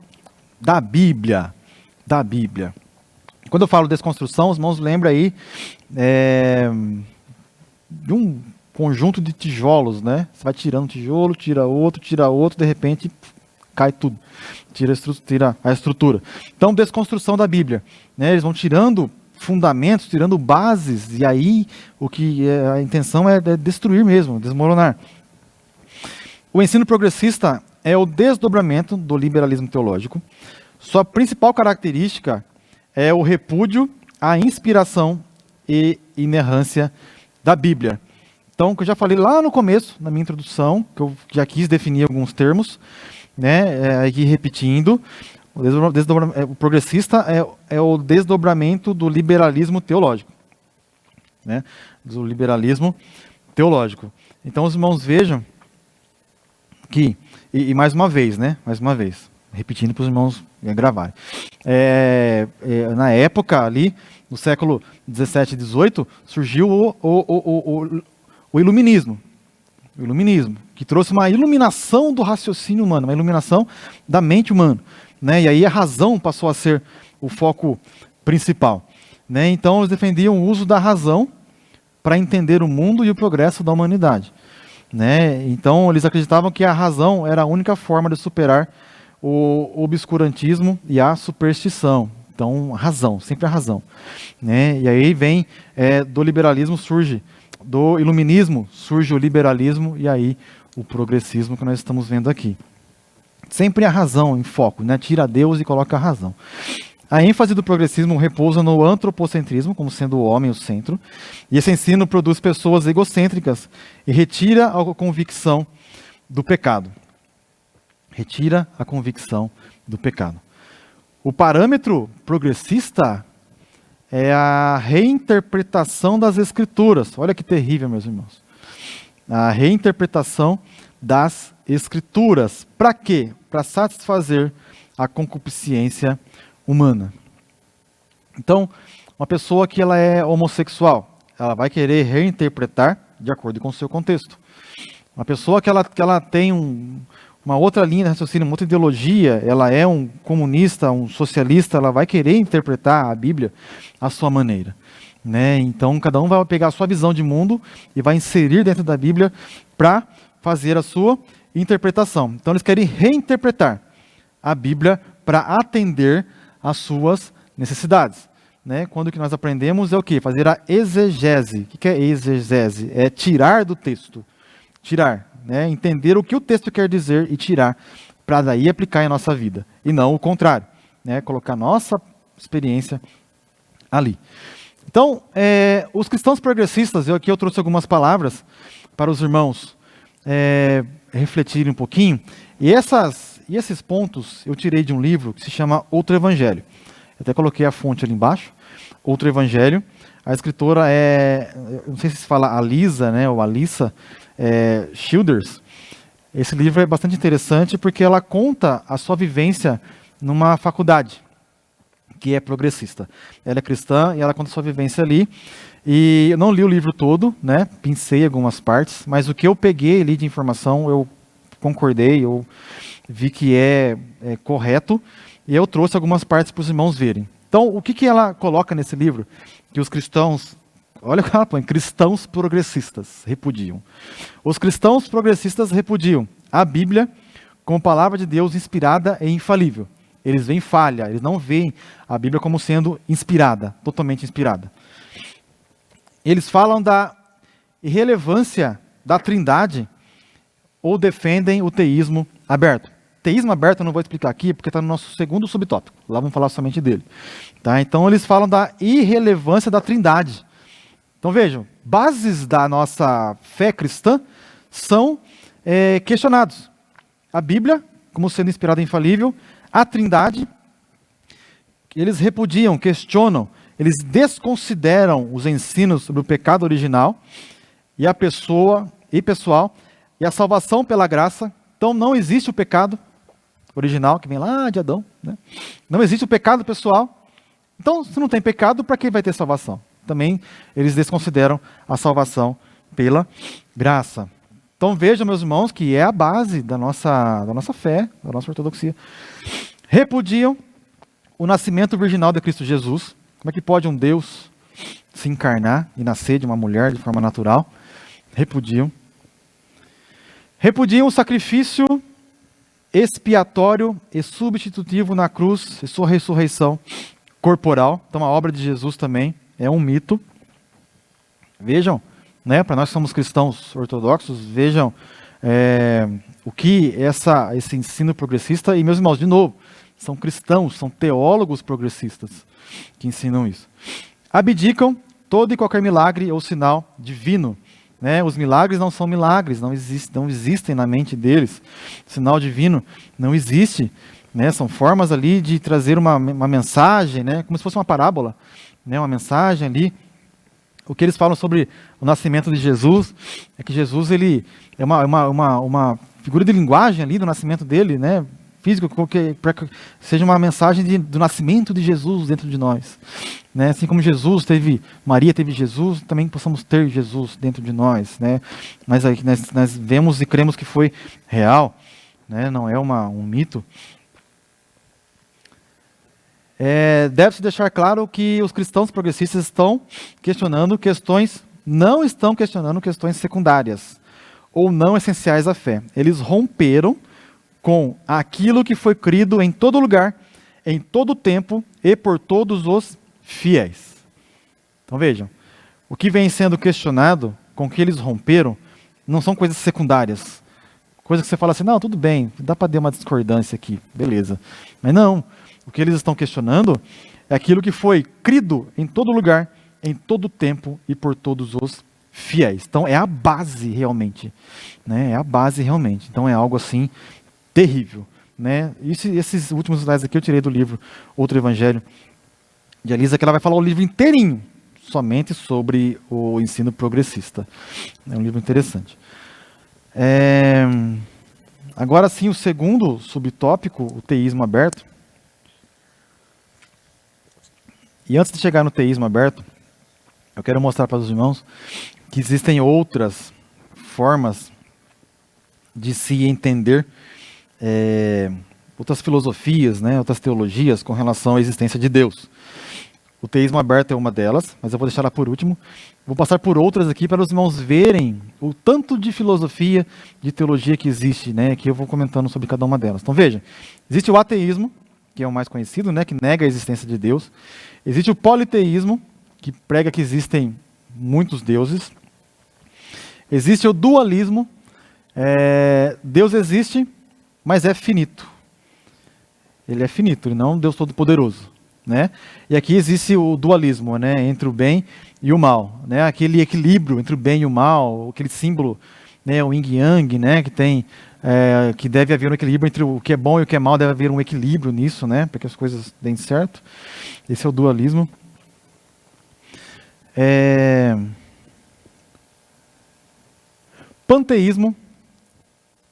da Bíblia. Quando eu falo desconstrução, os irmãos lembram aí de um conjunto de tijolos, né? Você vai tirando um tijolo, tira outro, de repente cai tudo, tira a estrutura. Então, desconstrução da Bíblia, né? Eles vão tirando fundamentos, tirando bases, e aí a intenção é destruir mesmo, desmoronar. O ensino progressista é o desdobramento do liberalismo teológico. Sua principal característica é o repúdio à inspiração e inerrância da Bíblia. Então, que eu já falei lá no começo, na minha introdução, que eu já quis definir alguns termos, né, aqui repetindo, o progressista é o desdobramento do liberalismo teológico, né, do liberalismo teológico. Então, os irmãos vejam que, e mais uma vez, repetindo para os irmãos gravarem, na época ali, no século 17 e 18, surgiu o iluminismo, que trouxe uma iluminação do raciocínio humano, uma iluminação da mente humana, né? E aí a razão passou a ser o foco principal, né? Então eles defendiam o uso da razão para entender o mundo e o progresso da humanidade, né? Então eles acreditavam que a razão era a única forma de superar o obscurantismo e a superstição. Então, sempre a razão, né? E aí vem do liberalismo do iluminismo surge o liberalismo e aí o progressismo que nós estamos vendo aqui. Sempre a razão em foco, né? Tira Deus e coloca a razão. A ênfase do progressismo repousa no antropocentrismo, como sendo o homem o centro, e esse ensino produz pessoas egocêntricas e retira a convicção do pecado. Retira a convicção do pecado. O parâmetro progressista é a reinterpretação das Escrituras. Olha que terrível, meus irmãos. A reinterpretação das Escrituras. Para quê? Para satisfazer a concupiscência humana. Então, uma pessoa que ela é homossexual, ela vai querer reinterpretar de acordo com o seu contexto. Uma pessoa que ela tem uma outra linha de raciocínio, uma outra ideologia, ela é um comunista, um socialista, ela vai querer interpretar a Bíblia à sua maneira. Né? Então, cada um vai pegar a sua visão de mundo e vai inserir dentro da Bíblia para fazer a sua interpretação. Então, eles querem reinterpretar a Bíblia para atender às suas necessidades. Né? Quando o que nós aprendemos é o quê? Fazer a exegese. O que é exegese? É tirar do texto. Tirar. Né? Entender o que o texto quer dizer e tirar, para daí aplicar em nossa vida. E não o contrário. Né? Colocar nossa experiência ali. Então, os cristãos progressistas, aqui eu trouxe algumas palavras para os irmãos refletirem um pouquinho. E esses pontos eu tirei de um livro que se chama Outro Evangelho. Eu até coloquei a fonte ali embaixo. Outro Evangelho. A escritora não sei se fala Alisa, né, ou Alissa Childers. Esse livro é bastante interessante porque ela conta a sua vivência numa faculdade que é progressista. Ela é cristã e ela conta a sua vivência ali. E eu não li o livro todo, né, pincei algumas partes, mas o que eu peguei ali de informação, eu concordei, eu vi que é correto, e eu trouxe algumas partes para os irmãos verem. Então, o que ela coloca nesse livro? Que os cristãos, olha o que ela põe, cristãos progressistas repudiam. Os cristãos progressistas repudiam a Bíblia como palavra de Deus inspirada e infalível. Eles veem falha, eles não veem a Bíblia como sendo inspirada, totalmente inspirada. Eles falam da irrelevância da Trindade ou defendem o teísmo aberto. Teísmo aberto eu não vou explicar aqui, porque está no nosso segundo subtópico. Lá vamos falar somente dele. Tá? Então eles falam da irrelevância da Trindade. Então vejam, bases da nossa fé cristã são questionados. A Bíblia, como sendo inspirada e infalível, a Trindade, eles repudiam, questionam, eles desconsideram os ensinos sobre o pecado original e a pessoa e pessoal e a salvação pela graça. Então não existe o pecado original, que vem lá de Adão. Né? Não existe o pecado pessoal. Então, se não tem pecado, para que vai ter salvação? Também eles desconsideram a salvação pela graça. Então vejam, meus irmãos, que é a base da nossa fé, da nossa ortodoxia. Repudiam o nascimento virginal de Cristo Jesus. Como é que pode um Deus se encarnar e nascer de uma mulher de forma natural? Repudiam. Repudiam o sacrifício expiatório e substitutivo na cruz e sua ressurreição corporal. Então a obra de Jesus também é um mito. Vejam, né, para nós que somos cristãos ortodoxos, vejam o que esse ensino progressista, e meus irmãos, de novo, são cristãos, são teólogos progressistas que ensinam isso. Abdicam todo e qualquer milagre ou sinal divino. Né? Os milagres não são milagres, não existem na mente deles. O sinal divino não existe. Né? São formas ali de trazer uma mensagem, né? Como se fosse uma parábola, né? Uma mensagem ali. O que eles falam sobre o nascimento de Jesus é que Jesus ele é uma figura de linguagem ali do nascimento dele, né? Físico, para que seja uma mensagem do nascimento de Jesus dentro de nós. Né? Assim como Maria teve Jesus, também possamos ter Jesus dentro de nós. Né? Mas aí nós vemos e cremos que foi real, né? Não é um mito. Deve-se deixar claro que os cristãos progressistas não estão questionando questões secundárias ou não essenciais à fé. Eles romperam com aquilo que foi crido em todo lugar, em todo tempo e por todos os fiéis. Então vejam, o que vem sendo questionado, com que eles romperam, não são coisas secundárias, Coisa que você fala assim, não, tudo bem, dá para ter uma discordância aqui, beleza. Mas não, o que eles estão questionando é aquilo que foi crido em todo lugar, em todo tempo e por todos os fiéis. Então é a base realmente, né? É a base realmente. Então é algo assim terrível, né? Esses últimos slides aqui eu tirei do livro Outro Evangelho de Elisa, que ela vai falar o livro inteirinho somente sobre o ensino progressista. É um livro interessante. Agora sim, o segundo subtópico, o teísmo aberto. E antes de chegar no teísmo aberto, eu quero mostrar para os irmãos que existem outras formas de se entender, outras filosofias, né, outras teologias com relação à existência de Deus. O teísmo aberto é uma delas, mas eu vou deixar ela por último. Vou passar por outras aqui para os irmãos verem o tanto de filosofia, de teologia que existe, né, que eu vou comentando sobre cada uma delas. Então veja, existe o ateísmo, que é o mais conhecido, né, que nega a existência de Deus. Existe o politeísmo, que prega que existem muitos deuses. Existe o dualismo, Deus existe, mas é finito. Ele é finito, ele não é um Deus todo-poderoso, né? E aqui existe o dualismo, né, entre o bem e o mal, né? Aquele equilíbrio entre o bem e o mal, aquele símbolo, né, o yin e yang, né, que tem, que deve haver um equilíbrio entre o que é bom e o que é mal, deve haver um equilíbrio nisso, né, para que as coisas deem certo. Esse é o dualismo. Panteísmo.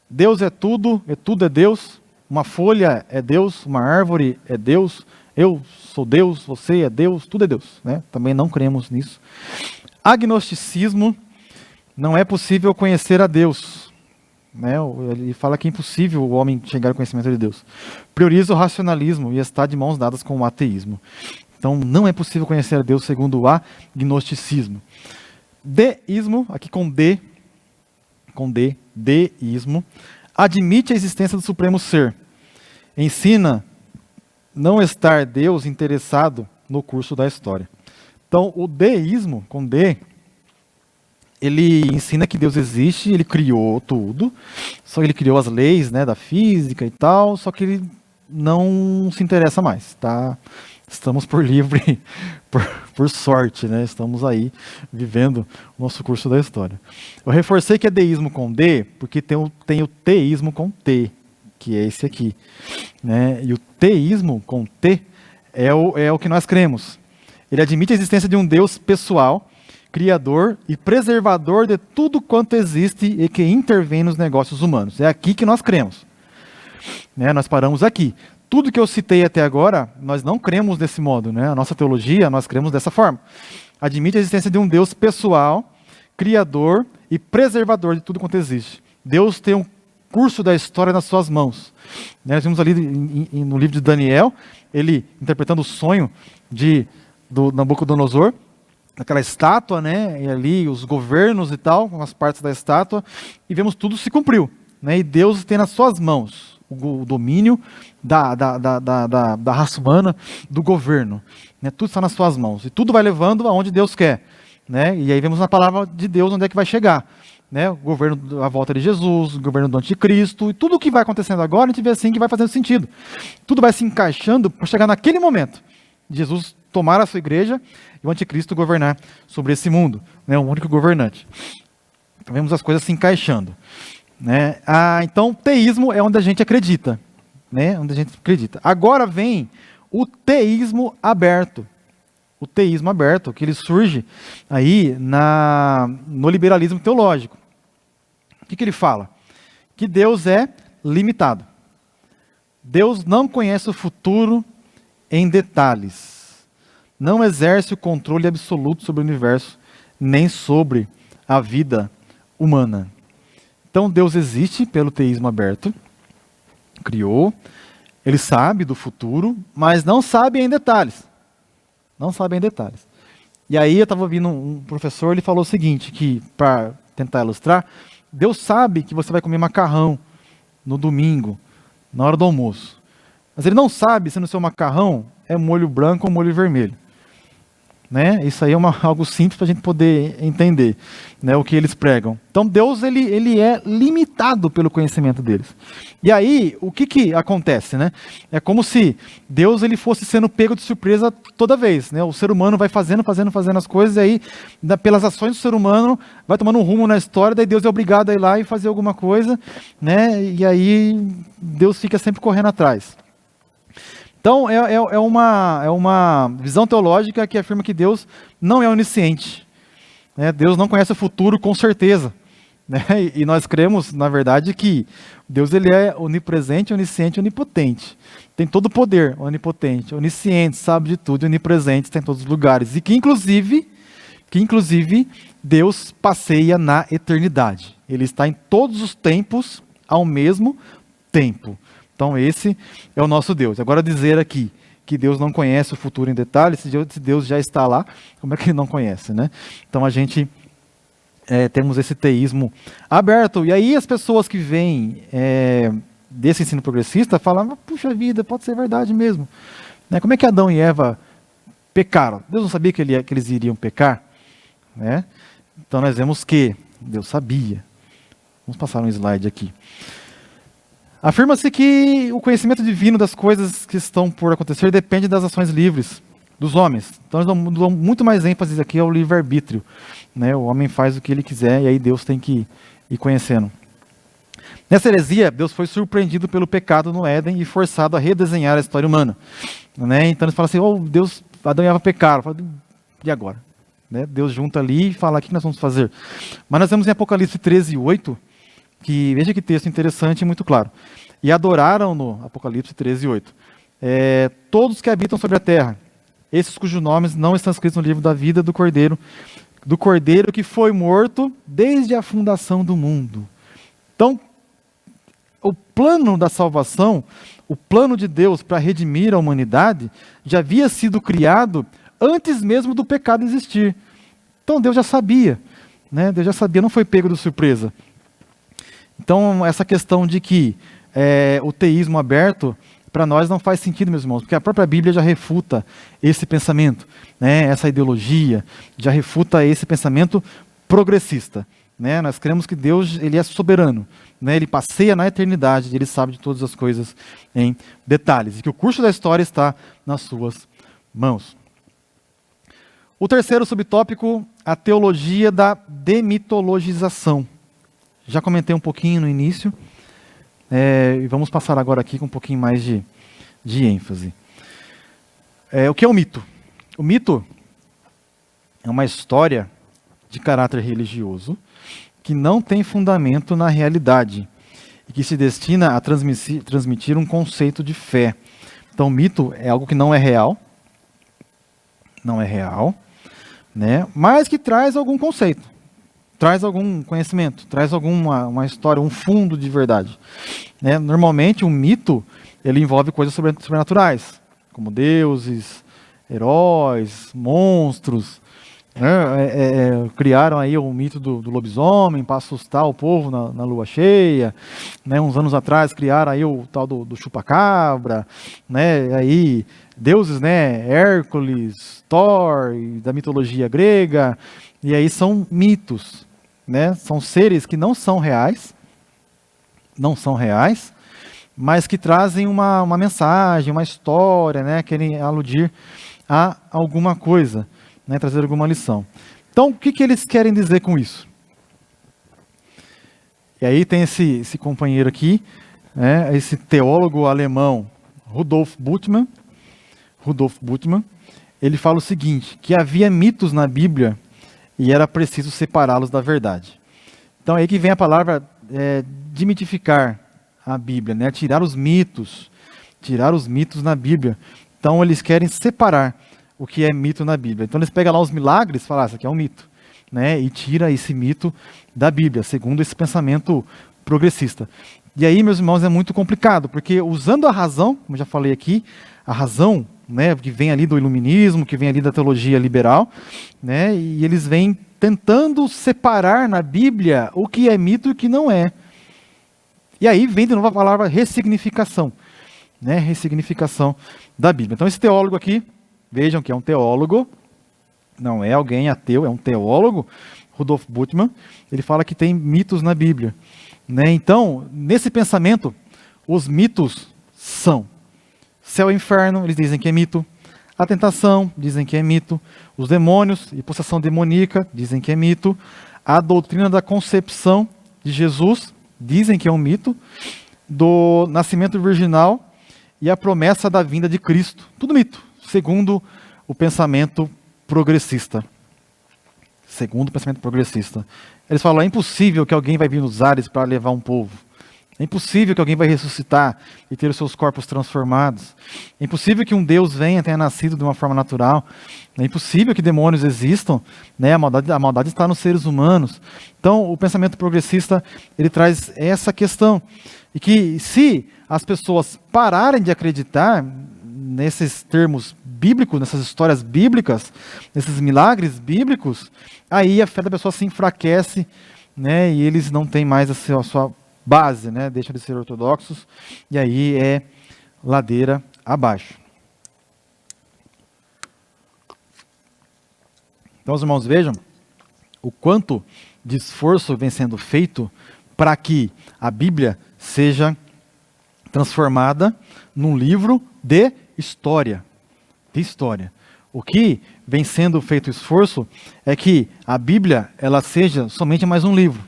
Deus é tudo é Deus. Uma folha é Deus, uma árvore é Deus. Eu sou Deus, você é Deus, tudo é Deus, né? Também não cremos nisso. Agnosticismo. Não é possível conhecer a Deus, né? Ele fala que é impossível o homem chegar ao conhecimento de Deus. Prioriza o racionalismo e está de mãos dadas com o ateísmo. Então, não é possível conhecer a Deus segundo o agnosticismo. Deísmo, aqui com D, deísmo, admite a existência do Supremo Ser. Ensina não estar Deus interessado no curso da história. Então, o deísmo, com D, ele ensina que Deus existe, ele criou tudo, só que ele criou as leis, né, da física e tal, só que ele não se interessa mais, tá? Estamos por livre, por sorte, né? Estamos aí vivendo o nosso curso da história. Eu reforcei que é deísmo com D, porque tem o teísmo com T, que é esse aqui, né? E o teísmo com T é o que nós cremos. Ele admite a existência de um Deus pessoal, criador e preservador de tudo quanto existe e que intervém nos negócios humanos. É aqui que nós cremos, né? Nós paramos aqui. Tudo que eu citei até agora, nós não cremos desse modo, né? A nossa teologia, nós cremos dessa forma. Admite a existência de um Deus pessoal, criador e preservador de tudo quanto existe. Deus tem um curso da história nas suas mãos. Nós vimos ali no livro de Daniel, ele interpretando o sonho do Nabucodonosor, aquela estátua, né? E ali os governos e tal, com as partes da estátua, e vemos tudo se cumpriu, né? E Deus tem nas suas mãos o domínio da raça humana, do governo, né? Tudo está nas suas mãos e tudo vai levando aonde Deus quer, né? E aí vemos na palavra de Deus onde é que vai chegar, né? O governo, a volta de Jesus, o governo do anticristo, e tudo o que vai acontecendo agora a gente vê assim que vai fazendo sentido, tudo vai se encaixando para chegar naquele momento de Jesus tomar a sua igreja e o anticristo governar sobre esse mundo, né? O único governante. Então, vemos as coisas se encaixando, né? Então, teísmo é onde a gente acredita, né? Onde a gente acredita. Agora vem o teísmo aberto. O teísmo aberto, que ele surge aí no liberalismo teológico. O que ele fala? Que Deus é limitado. Deus não conhece o futuro em detalhes. Não exerce o controle absoluto sobre o universo, nem sobre a vida humana. Então Deus existe pelo teísmo aberto, criou, ele sabe do futuro, mas não sabe em detalhes. Não sabe em detalhes. E aí eu estava ouvindo um professor, ele falou o seguinte, que para tentar ilustrar, Deus sabe que você vai comer macarrão no domingo, na hora do almoço. Mas ele não sabe se no seu macarrão é molho branco ou molho vermelho. né? Isso aí é algo simples para a gente poder entender, né, o que eles pregam. Então Deus ele é limitado pelo conhecimento deles. E aí o que acontece, né? É como se Deus ele fosse sendo pego de surpresa toda vez, né? O ser humano vai fazendo as coisas e aí pelas ações do ser humano vai tomando um rumo na história, daí Deus é obrigado a ir lá e fazer alguma coisa, né? E aí Deus fica sempre correndo atrás. Então, é uma visão teológica que afirma que Deus não é onisciente, né? Deus não conhece o futuro com certeza, né? E nós cremos, na verdade, que Deus ele é onipresente, onisciente e onipotente. Tem todo o poder, onipotente, onisciente, sabe de tudo, onipresente, está em todos os lugares. E que inclusive, Deus passeia na eternidade. Ele está em todos os tempos ao mesmo tempo. Então esse é o nosso Deus. Agora dizer aqui que Deus não conhece o futuro em detalhes, se Deus já está lá, como é que ele não conhece, né? Então a gente temos esse teísmo aberto. E aí as pessoas que vêm desse ensino progressista falam, puxa vida, pode ser verdade mesmo. Né? Como é que Adão e Eva pecaram? Deus não sabia que eles iriam pecar? Né? Então nós vemos que Deus sabia. Vamos passar um slide aqui. Afirma-se que o conhecimento divino das coisas que estão por acontecer depende das ações livres dos homens. Então, nós damos muito mais ênfase aqui ao livre-arbítrio, né? O homem faz o que ele quiser e aí Deus tem que ir conhecendo. Nessa heresia, Deus foi surpreendido pelo pecado no Éden e forçado a redesenhar a história humana. Né? Então, eles falam assim, Deus, Adão e Eva pecaram. Falo, e agora? Né? Deus junta ali e fala, o que nós vamos fazer? Mas nós vemos em Apocalipse 13:8, que veja que texto interessante e muito claro. E adoraram no Apocalipse 13:8. Todos que habitam sobre a terra, esses cujos nomes não estão escritos no livro da vida do Cordeiro que foi morto desde a fundação do mundo. Então, o plano da salvação, o plano de Deus para redimir a humanidade, já havia sido criado antes mesmo do pecado existir. Então Deus já sabia, né? Deus já sabia, não foi pego de surpresa. Então, essa questão de que o teísmo aberto, para nós não faz sentido, meus irmãos, porque a própria Bíblia já refuta esse pensamento, né? Essa ideologia, já refuta esse pensamento progressista. Né? Nós cremos que Deus ele é soberano, né? Ele passeia na eternidade, ele sabe de todas as coisas em detalhes, e que o curso da história está nas suas mãos. O terceiro subtópico, a teologia da demitologização. Já comentei um pouquinho no início, e vamos passar agora aqui com um pouquinho mais de ênfase. O que é o mito? O mito é uma história de caráter religioso que não tem fundamento na realidade e que se destina a transmitir um conceito de fé. Então, o mito é algo que não é real, né? Mas que traz algum conceito, traz algum conhecimento, traz uma história, um fundo de verdade. Né? Normalmente, um mito ele envolve coisas sobrenaturais, como deuses, heróis, monstros. Criaram aí o mito do lobisomem para assustar o povo na lua cheia, né? Uns anos atrás criaram aí o tal do chupacabra, né? Aí deuses, né? Hércules, Thor, da mitologia grega, e aí são mitos, né? São seres que não são reais, mas que trazem uma mensagem, uma história, né? Querem aludir a alguma coisa. Né, trazer alguma lição. Então, o que eles querem dizer com isso? E aí tem esse companheiro aqui, né, esse teólogo alemão, Rudolf Bultmann, ele fala o seguinte, que havia mitos na Bíblia e era preciso separá-los da verdade. Então, aí que vem a palavra demitificar a Bíblia, né, tirar os mitos na Bíblia. Então, eles querem separar o que é mito na Bíblia. Então eles pegam lá os milagres e falam, isso aqui é um mito, né? E tira esse mito da Bíblia, segundo esse pensamento progressista. E aí, meus irmãos, é muito complicado, porque usando a razão, como já falei aqui, a razão, né, que vem ali do iluminismo, que vem ali da teologia liberal, né, e eles vêm tentando separar na Bíblia o que é mito e o que não é. E aí vem de novo a palavra ressignificação, né, ressignificação da Bíblia. Então esse teólogo aqui, vejam que é um teólogo, Não é alguém ateu, é um teólogo, Rudolf Bultmann. Ele fala que tem mitos na Bíblia, né? Então, nesse pensamento, os mitos são céu e inferno, eles dizem que é mito. A tentação, dizem que é mito. Os demônios e possessão demoníaca, dizem que é mito. A doutrina da concepção de Jesus, dizem que é um mito. Do nascimento virginal e a promessa da vinda de Cristo. Tudo mito, segundo o pensamento progressista. Segundo o pensamento progressista. Eles falam, é impossível que alguém vai vir nos ares para levar um povo. É impossível que alguém vai ressuscitar e ter os seus corpos transformados. É impossível que um Deus tenha nascido de uma forma natural. É impossível que demônios existam, né? A maldade está nos seres humanos. Então, o pensamento progressista, ele traz essa questão. E que se as pessoas pararem de acreditar nesses termos bíblicos, nessas histórias bíblicas, nesses milagres bíblicos, aí a fé da pessoa se enfraquece, né? E eles não têm mais a sua base, né? Deixam de ser ortodoxos, e aí é ladeira abaixo. Então, os irmãos, vejam o quanto de esforço vem sendo feito para que a Bíblia seja transformada num livro de história. De história. O que vem sendo feito esforço é que a Bíblia ela seja somente mais um livro.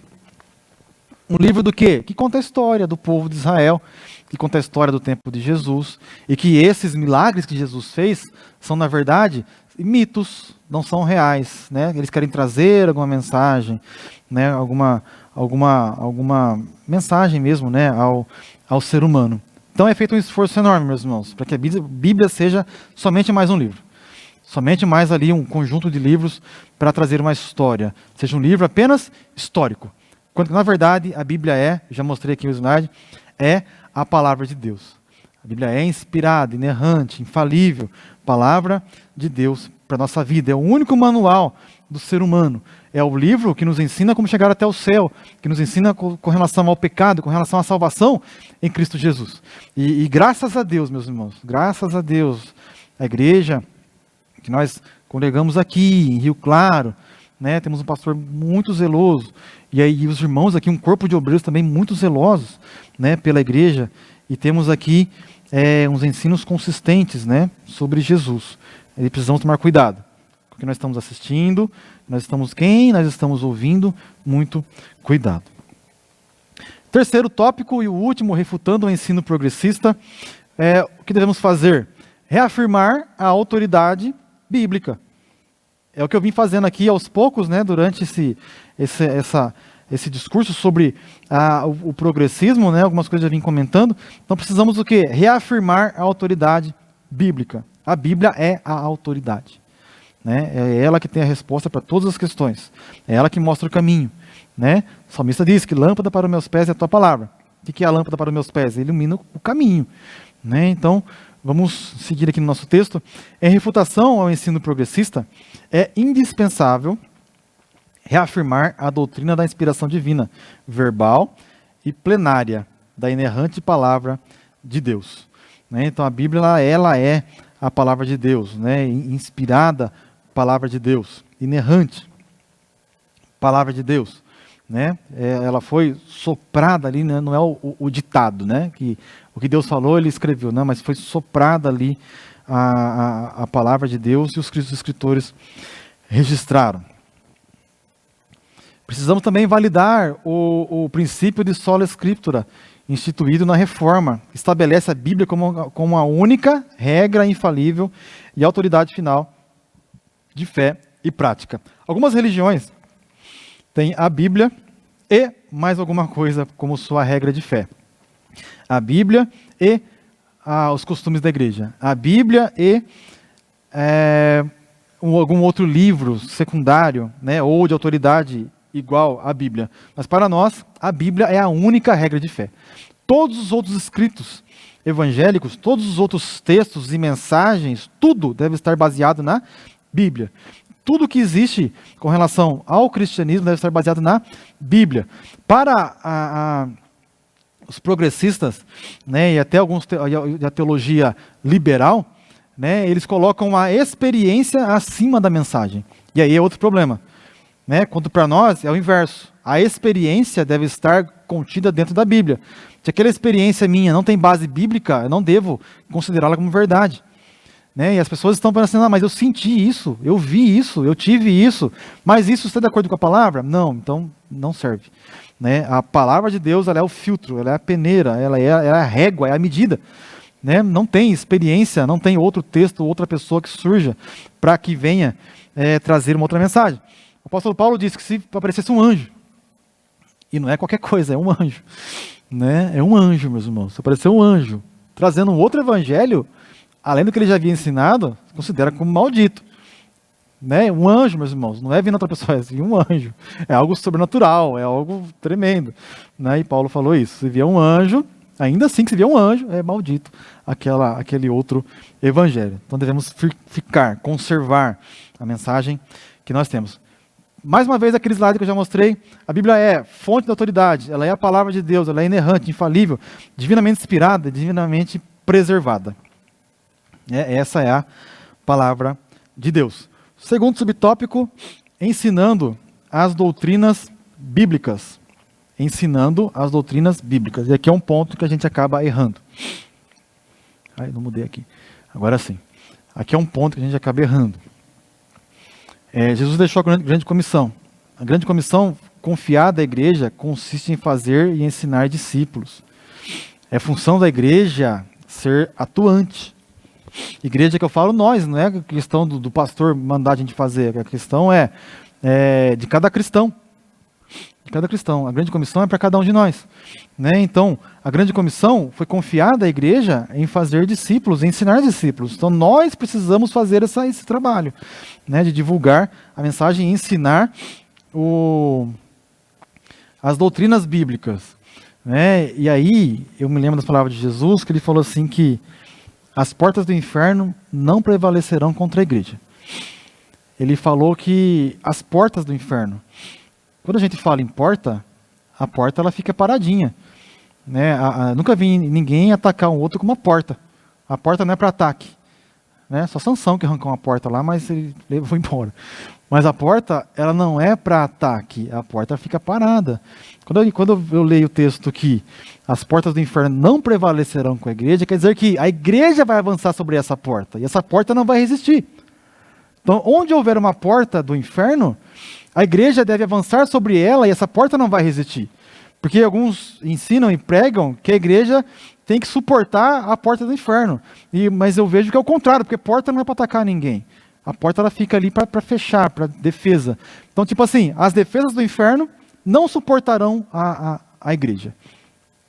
Um livro do quê? Que conta a história do povo de Israel, que conta a história do tempo de Jesus, e que esses milagres que Jesus fez são, na verdade, mitos, não são reais, né? Eles querem trazer alguma mensagem, né? Alguma mensagem mesmo, né? ao ser humano. Então é feito um esforço enorme, meus irmãos, para que a Bíblia seja somente mais um livro. Somente mais ali um conjunto de livros para trazer uma história. Seja um livro apenas histórico. Quando na verdade a Bíblia já mostrei aqui no slide, é a palavra de Deus. A Bíblia é inspirada, inerrante, infalível, palavra de Deus para a nossa vida. É o único manual do ser humano. É o livro que nos ensina como chegar até o céu, que nos ensina com relação ao pecado, com relação à salvação em Cristo Jesus. E graças a Deus, meus irmãos, graças a Deus, a igreja que nós congregamos aqui em Rio Claro, né, temos um pastor muito zeloso, e aí os irmãos aqui, um corpo de obreiros também muito zelosos, né, pela igreja, e temos aqui uns ensinos consistentes, né, sobre Jesus. E precisamos tomar cuidado com o que nós estamos assistindo, nós estamos ouvindo, muito cuidado. Terceiro tópico e o último, refutando o ensino progressista, o que devemos fazer? Reafirmar a autoridade bíblica. É o que eu vim fazendo aqui aos poucos, né, durante esse discurso sobre o progressismo, né, algumas coisas eu já vim comentando. Então precisamos do quê? Reafirmar a autoridade bíblica. A Bíblia é a autoridade. Né? É ela que tem a resposta para todas as questões. É ela que mostra o caminho. Né? O salmista diz que lâmpada para os meus pés é a tua palavra. O que é a lâmpada para os meus pés? Ele ilumina o caminho. Né? Então, vamos seguir aqui no nosso texto. Em refutação ao ensino progressista, é indispensável reafirmar a doutrina da inspiração divina, verbal e plenária, da inerrante palavra de Deus. Né? Então, a Bíblia ela é a palavra de Deus, né? Inspirada palavra de Deus, inerrante palavra de Deus. Né? Ela foi soprada ali, né? Não é o ditado, né? Que o que Deus falou, ele escreveu, não, mas foi soprada ali a palavra de Deus e os escritores registraram. Precisamos também validar o princípio de sola scriptura, instituído na Reforma. Estabelece a Bíblia como a única regra infalível e autoridade final de fé e prática. Algumas religiões têm a Bíblia e mais alguma coisa como sua regra de fé. A Bíblia e os costumes da igreja. A Bíblia e algum outro livro secundário, né, ou de autoridade igual à Bíblia. Mas para nós, a Bíblia é a única regra de fé. Todos os outros escritos evangélicos, todos os outros textos e mensagens, tudo deve estar baseado na Bíblia. Tudo que existe com relação ao cristianismo deve estar baseado na Bíblia. Para os progressistas, né, e até alguns da teologia liberal, né, eles colocam a experiência acima da mensagem. E aí é outro problema, né? Quanto para nós é o inverso. A experiência deve estar contida dentro da Bíblia. Se aquela experiência minha não tem base bíblica, eu não devo considerá-la como verdade. Né? E as pessoas estão pensando, mas eu senti isso, eu vi isso, eu tive isso, mas isso está de acordo com a palavra? Não, então não serve. Né? A palavra de Deus, ela é o filtro, ela é a peneira, ela é a régua, é a medida. Né? Não tem experiência, não tem outro texto, outra pessoa que surja para que venha trazer uma outra mensagem. O apóstolo Paulo disse que se aparecesse um anjo, e não é qualquer coisa, é um anjo. Né? É um anjo, meus irmãos. Se aparecer um anjo trazendo um outro evangelho, além do que ele já havia ensinado, considera como maldito. Né? Um anjo, meus irmãos, não é vindo outra pessoa, é um anjo. É algo sobrenatural, é algo tremendo. Né? E Paulo falou isso. Se vier um anjo, ainda assim que se vier um anjo, é maldito aquele outro evangelho. Então devemos conservar a mensagem que nós temos. Mais uma vez, aquele slide que eu já mostrei, a Bíblia é fonte da autoridade, ela é a palavra de Deus, ela é inerrante, infalível, divinamente inspirada, divinamente preservada. Essa é a palavra de Deus. Segundo subtópico, ensinando as doutrinas bíblicas. Ensinando as doutrinas bíblicas. E aqui é um ponto que a gente acaba errando. Ai, não mudei aqui. Agora sim. Aqui é um ponto que a gente acaba errando. Jesus deixou a grande comissão. A grande comissão confiada à igreja consiste em fazer e ensinar discípulos. É função da igreja ser atuante. Igreja que eu falo nós, não é a questão do pastor mandar a gente fazer. A questão é de cada cristão. De cada cristão. A grande comissão é para cada um de nós. Né? Então, a grande comissão foi confiada à igreja em fazer discípulos, em ensinar discípulos. Então, nós precisamos fazer esse trabalho, né? De divulgar a mensagem e ensinar as doutrinas bíblicas. Né? E aí, eu me lembro das palavras de Jesus, que ele falou assim que as portas do inferno não prevalecerão contra a igreja. Ele falou que as portas do inferno, quando a gente fala em porta, a porta ela fica paradinha. Né? Nunca vi ninguém atacar um outro com uma porta. A porta não é para ataque. Né? Só Sansão que arrancou uma porta lá, mas ele levou embora. Mas a porta, ela não é para ataque. A porta fica parada. Quando eu leio o texto que as portas do inferno não prevalecerão com a igreja, quer dizer que a igreja vai avançar sobre essa porta. E essa porta não vai resistir. Então, onde houver uma porta do inferno, a igreja deve avançar sobre ela e essa porta não vai resistir. Porque alguns ensinam e pregam que a igreja tem que suportar a porta do inferno. Mas eu vejo que é o contrário, porque porta não é para atacar ninguém. A porta ela fica ali para fechar, para defesa. Então, tipo assim, as defesas do inferno não suportarão a igreja.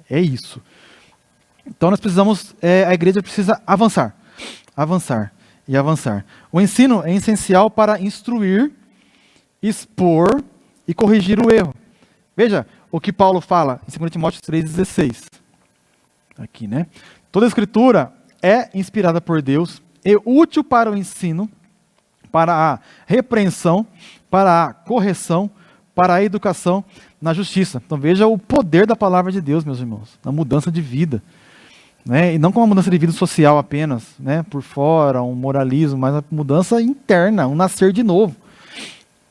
É isso. Então nós precisamos, a igreja precisa avançar. Avançar e avançar. O ensino é essencial para instruir, expor e corrigir o erro. Veja o que Paulo fala em 2 Timóteo 3,16. Aqui, né? Toda a escritura é inspirada por Deus e útil para o ensino, para a repreensão, para a correção, para a educação na justiça. Então veja o poder da palavra de Deus, meus irmãos, na mudança de vida. Né? E não como uma mudança de vida social apenas, né? Por fora, um moralismo, mas uma mudança interna, um nascer de novo.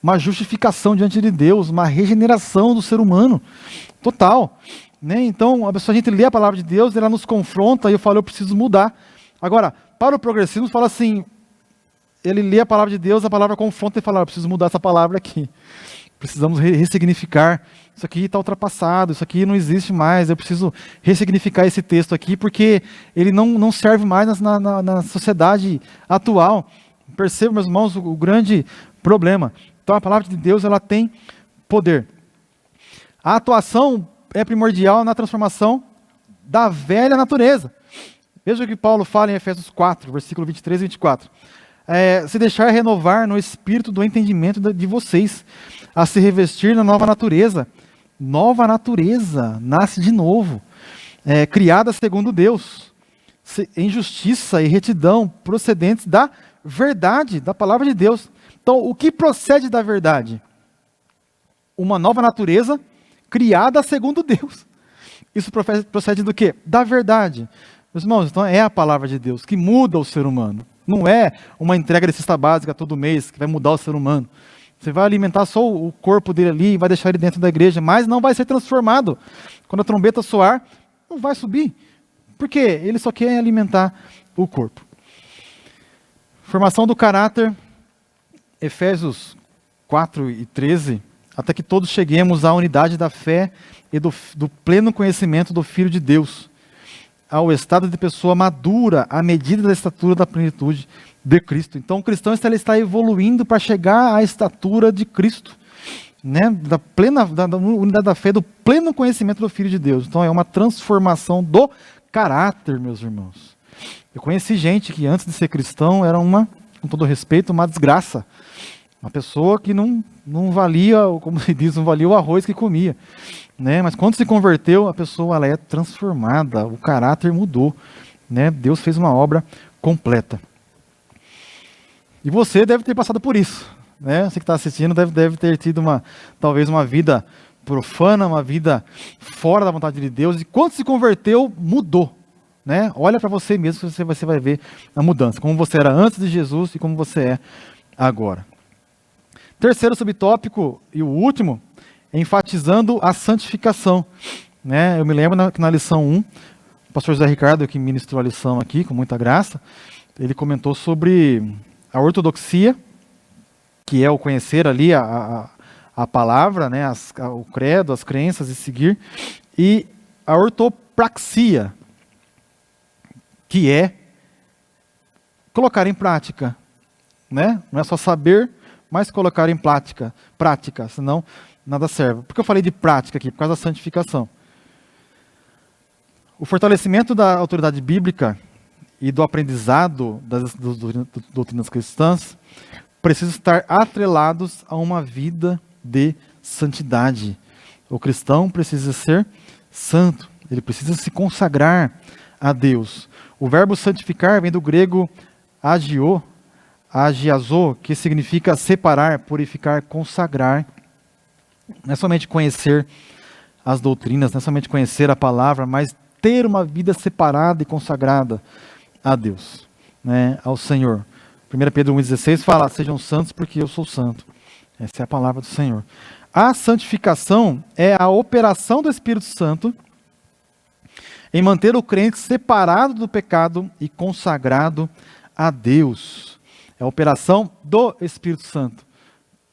Uma justificação diante de Deus, uma regeneração do ser humano, total. Né? Então, a gente lê a palavra de Deus, ela nos confronta e eu falo, eu preciso mudar. Agora, para o progressismo, fala assim, ele lê a palavra de Deus, a palavra confronta e fala, eu preciso mudar essa palavra aqui. Precisamos ressignificar. Isso aqui está ultrapassado, isso aqui não existe mais, eu preciso ressignificar esse texto aqui, porque ele não serve mais na sociedade atual. Perceba, meus irmãos, o grande problema. Então, a palavra de Deus, ela tem poder. A atuação é primordial na transformação da velha natureza. Veja o que Paulo fala em Efésios 4, versículo 23 e 24. Se deixar renovar no espírito do entendimento de vocês, a se revestir na nova natureza. Nova natureza, nasce de novo, criada segundo Deus, em justiça e retidão, procedentes da verdade, da palavra de Deus. Então, o que procede da verdade? Uma nova natureza criada segundo Deus. Isso procede do quê? Da verdade. Meus irmãos, então é a palavra de Deus que muda o ser humano. Não é uma entrega de cesta básica todo mês que vai mudar o ser humano. Você vai alimentar só o corpo dele ali e vai deixar ele dentro da igreja, mas não vai ser transformado. Quando a trombeta soar, não vai subir. Por quê? Ele só quer alimentar o corpo. Formação do caráter, Efésios 4:13, até que todos cheguemos à unidade da fé e do pleno conhecimento do Filho de Deus, ao estado de pessoa madura, à medida da estatura da plenitude de Cristo. Então o cristão está evoluindo para chegar à estatura de Cristo, né? da unidade da fé, do pleno conhecimento do Filho de Deus. Então é uma transformação do caráter, meus irmãos. Eu conheci gente que antes de ser cristão era com todo respeito, uma desgraça. Uma pessoa que não valia, como se diz, não valia o arroz que comia, né? Mas quando se converteu, a pessoa ela é transformada, o caráter mudou, né? Deus fez uma obra completa. E você deve ter passado por isso, né? Você que está assistindo deve ter tido talvez uma vida profana, uma vida fora da vontade de Deus, e quando se converteu, mudou, né? Olha para você mesmo, você vai ver a mudança, como você era antes de Jesus e como você é agora. Terceiro subtópico e o último, enfatizando a santificação, né? Eu me lembro que na lição 1, o pastor José Ricardo, que ministrou a lição aqui, com muita graça, ele comentou sobre a ortodoxia, que é o conhecer ali a palavra, né? O credo, as crenças e seguir, e a ortopraxia, que é colocar em prática, né? Não é só saber, mas colocar em prática, senão nada serve. Por que eu falei de prática aqui? Por causa da santificação. O fortalecimento da autoridade bíblica e do aprendizado das doutrinas cristãs precisam estar atrelados a uma vida de santidade. O cristão precisa ser santo, ele precisa se consagrar a Deus. O verbo santificar vem do grego agiazo, que significa separar, purificar, consagrar. Não é somente conhecer as doutrinas, não é somente conhecer a palavra, mas ter uma vida separada e consagrada a Deus, né, ao Senhor. 1 Pedro 1,16 fala, sejam santos porque eu sou santo. Essa é a palavra do Senhor. A santificação é a operação do Espírito Santo em manter o crente separado do pecado e consagrado a Deus. É a operação do Espírito Santo.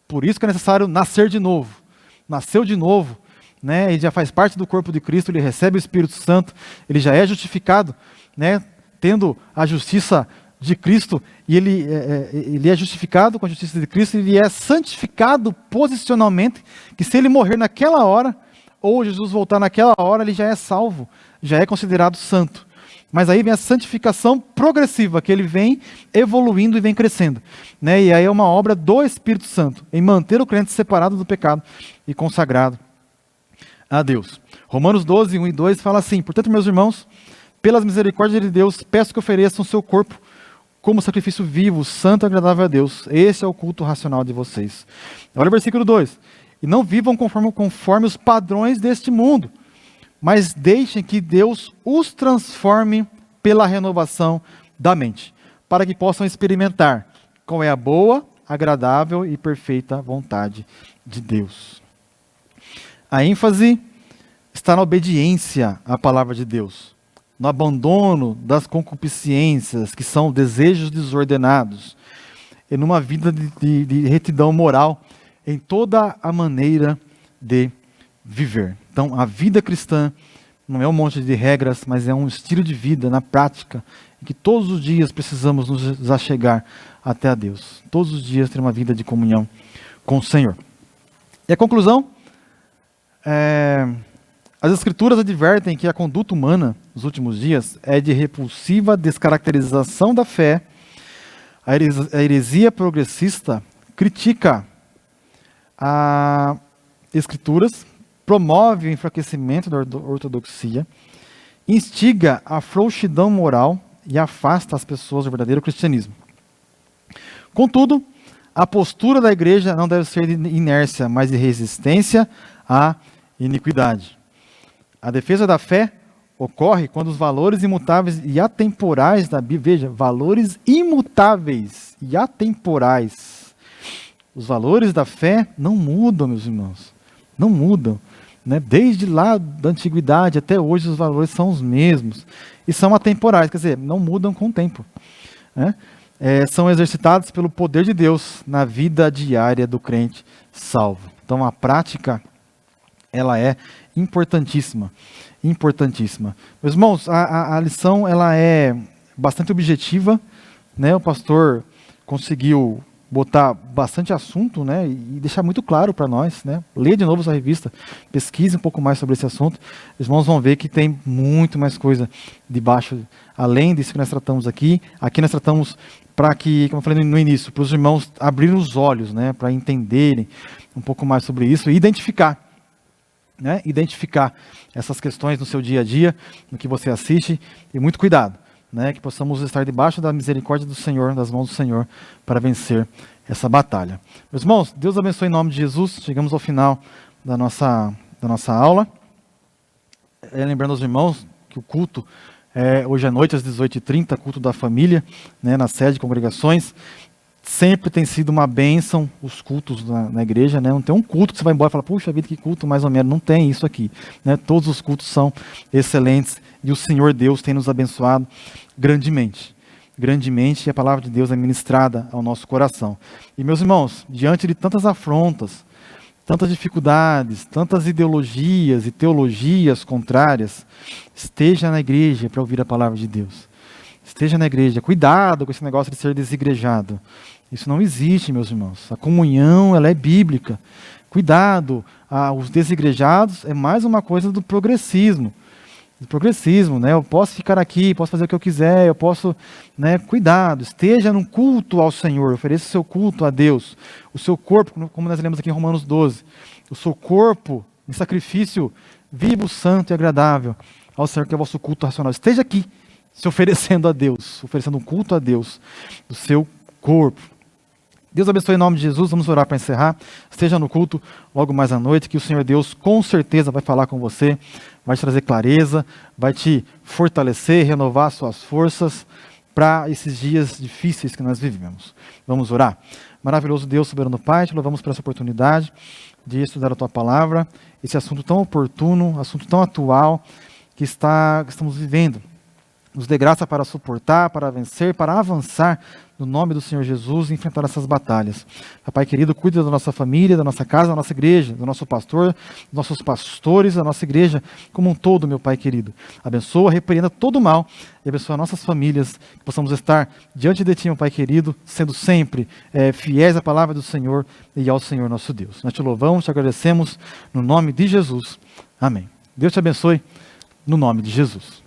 Por isso que é necessário nascer de novo. Nasceu de novo, né? Ele já faz parte do corpo de Cristo, ele recebe o Espírito Santo, ele já é justificado, né? Tendo a justiça de Cristo, e ele é justificado com a justiça de Cristo, ele é santificado posicionalmente, que se ele morrer naquela hora, ou Jesus voltar naquela hora, ele já é salvo, já é considerado santo. Mas aí vem a santificação progressiva, que ele vem evoluindo e vem crescendo, né? E aí é uma obra do Espírito Santo, em manter o crente separado do pecado e consagrado a Deus. Romanos 12, 1 e 2 fala assim, portanto, meus irmãos, pelas misericórdias de Deus, peço que ofereçam o seu corpo como sacrifício vivo, santo e agradável a Deus. Esse é o culto racional de vocês. Olha o versículo 2. E não vivam conforme os padrões deste mundo, mas deixem que Deus os transforme pela renovação da mente, para que possam experimentar qual é a boa, agradável e perfeita vontade de Deus. A ênfase está na obediência à palavra de Deus, no abandono das concupiscências, que são desejos desordenados, e numa vida de retidão moral em toda a maneira de viver. Então, a vida cristã não é um monte de regras, mas é um estilo de vida na prática, em que todos os dias precisamos nos achegar até a Deus. Todos os dias ter uma vida de comunhão com o Senhor. E a conclusão? As Escrituras advertem que a conduta humana nos últimos dias é de repulsiva descaracterização da fé. A heresia progressista critica as Escrituras, promove o enfraquecimento da ortodoxia, instiga a frouxidão moral e afasta as pessoas do verdadeiro cristianismo. Contudo, a postura da igreja não deve ser de inércia, mas de resistência à iniquidade. A defesa da fé ocorre quando os valores imutáveis e atemporais da Bíblia, veja, valores imutáveis e atemporais. Os valores da fé não mudam, meus irmãos, não mudam. Né? Desde lá da antiguidade até hoje os valores são os mesmos e são atemporais, quer dizer, não mudam com o tempo. Né? São exercitados pelo poder de Deus na vida diária do crente salvo. Então a prática, ela é importantíssima, importantíssima. Meus irmãos, a lição ela é bastante objetiva, né? O pastor conseguiu botar bastante assunto, né, e deixar muito claro para nós, né? Leia de novo essa revista, pesquise um pouco mais sobre esse assunto. Os irmãos vão ver que tem muito mais coisa debaixo, além disso que nós tratamos aqui. Aqui nós tratamos para que, como eu falei no início, para os irmãos abrirem os olhos, né, para entenderem um pouco mais sobre isso e identificar, né, identificar essas questões no seu dia a dia, no que você assiste, e muito cuidado. Né, que possamos estar debaixo da misericórdia do Senhor, das mãos do Senhor, para vencer essa batalha. Meus irmãos, Deus abençoe em nome de Jesus. Chegamos ao final da nossa aula. Lembrando aos irmãos que o culto é hoje à noite às 18h30, culto da família, né, na sede de congregações. Sempre tem sido uma bênção os cultos na igreja, né? Não tem um culto que você vai embora e fala, puxa vida, que culto mais ou menos. Não tem isso aqui, né? Todos os cultos são excelentes e o Senhor Deus tem nos abençoado grandemente. Grandemente, e a palavra de Deus é ministrada ao nosso coração. E meus irmãos, diante de tantas afrontas, tantas dificuldades, tantas ideologias e teologias contrárias, esteja na igreja para ouvir a palavra de Deus. Esteja na igreja. Cuidado com esse negócio de ser desigrejado. Isso não existe, meus irmãos. A comunhão, ela é bíblica. Cuidado. Os desigrejados é mais uma coisa do progressismo. Do progressismo, né? Eu posso ficar aqui, posso fazer o que eu quiser, eu posso, né? Cuidado. Esteja num culto ao Senhor. Ofereça o seu culto a Deus. O seu corpo, como nós lemos aqui em Romanos 12. O seu corpo em sacrifício vivo, santo e agradável ao Senhor, que é o vosso culto racional. Esteja aqui, se oferecendo a Deus, oferecendo um culto a Deus do seu corpo. Deus abençoe em nome de Jesus. Vamos orar para encerrar. Esteja no culto logo mais à noite, que o Senhor Deus com certeza vai falar com você, vai te trazer clareza, vai te fortalecer, renovar suas forças para esses dias difíceis que nós vivemos. Vamos orar. Maravilhoso Deus, soberano Pai, te louvamos por essa oportunidade de estudar a Tua Palavra, esse assunto tão oportuno, assunto tão atual que estamos vivendo. Nos dê graça para suportar, para vencer, para avançar no nome do Senhor Jesus e enfrentar essas batalhas. Pai querido, cuide da nossa família, da nossa casa, da nossa igreja, do nosso pastor, dos nossos pastores, da nossa igreja como um todo, meu Pai querido. Abençoa, repreenda todo o mal e abençoa nossas famílias, que possamos estar diante de Ti, meu Pai querido, sendo sempre fiéis à palavra do Senhor e ao Senhor nosso Deus. Nós te louvamos, te agradecemos no nome de Jesus. Amém. Deus te abençoe no nome de Jesus.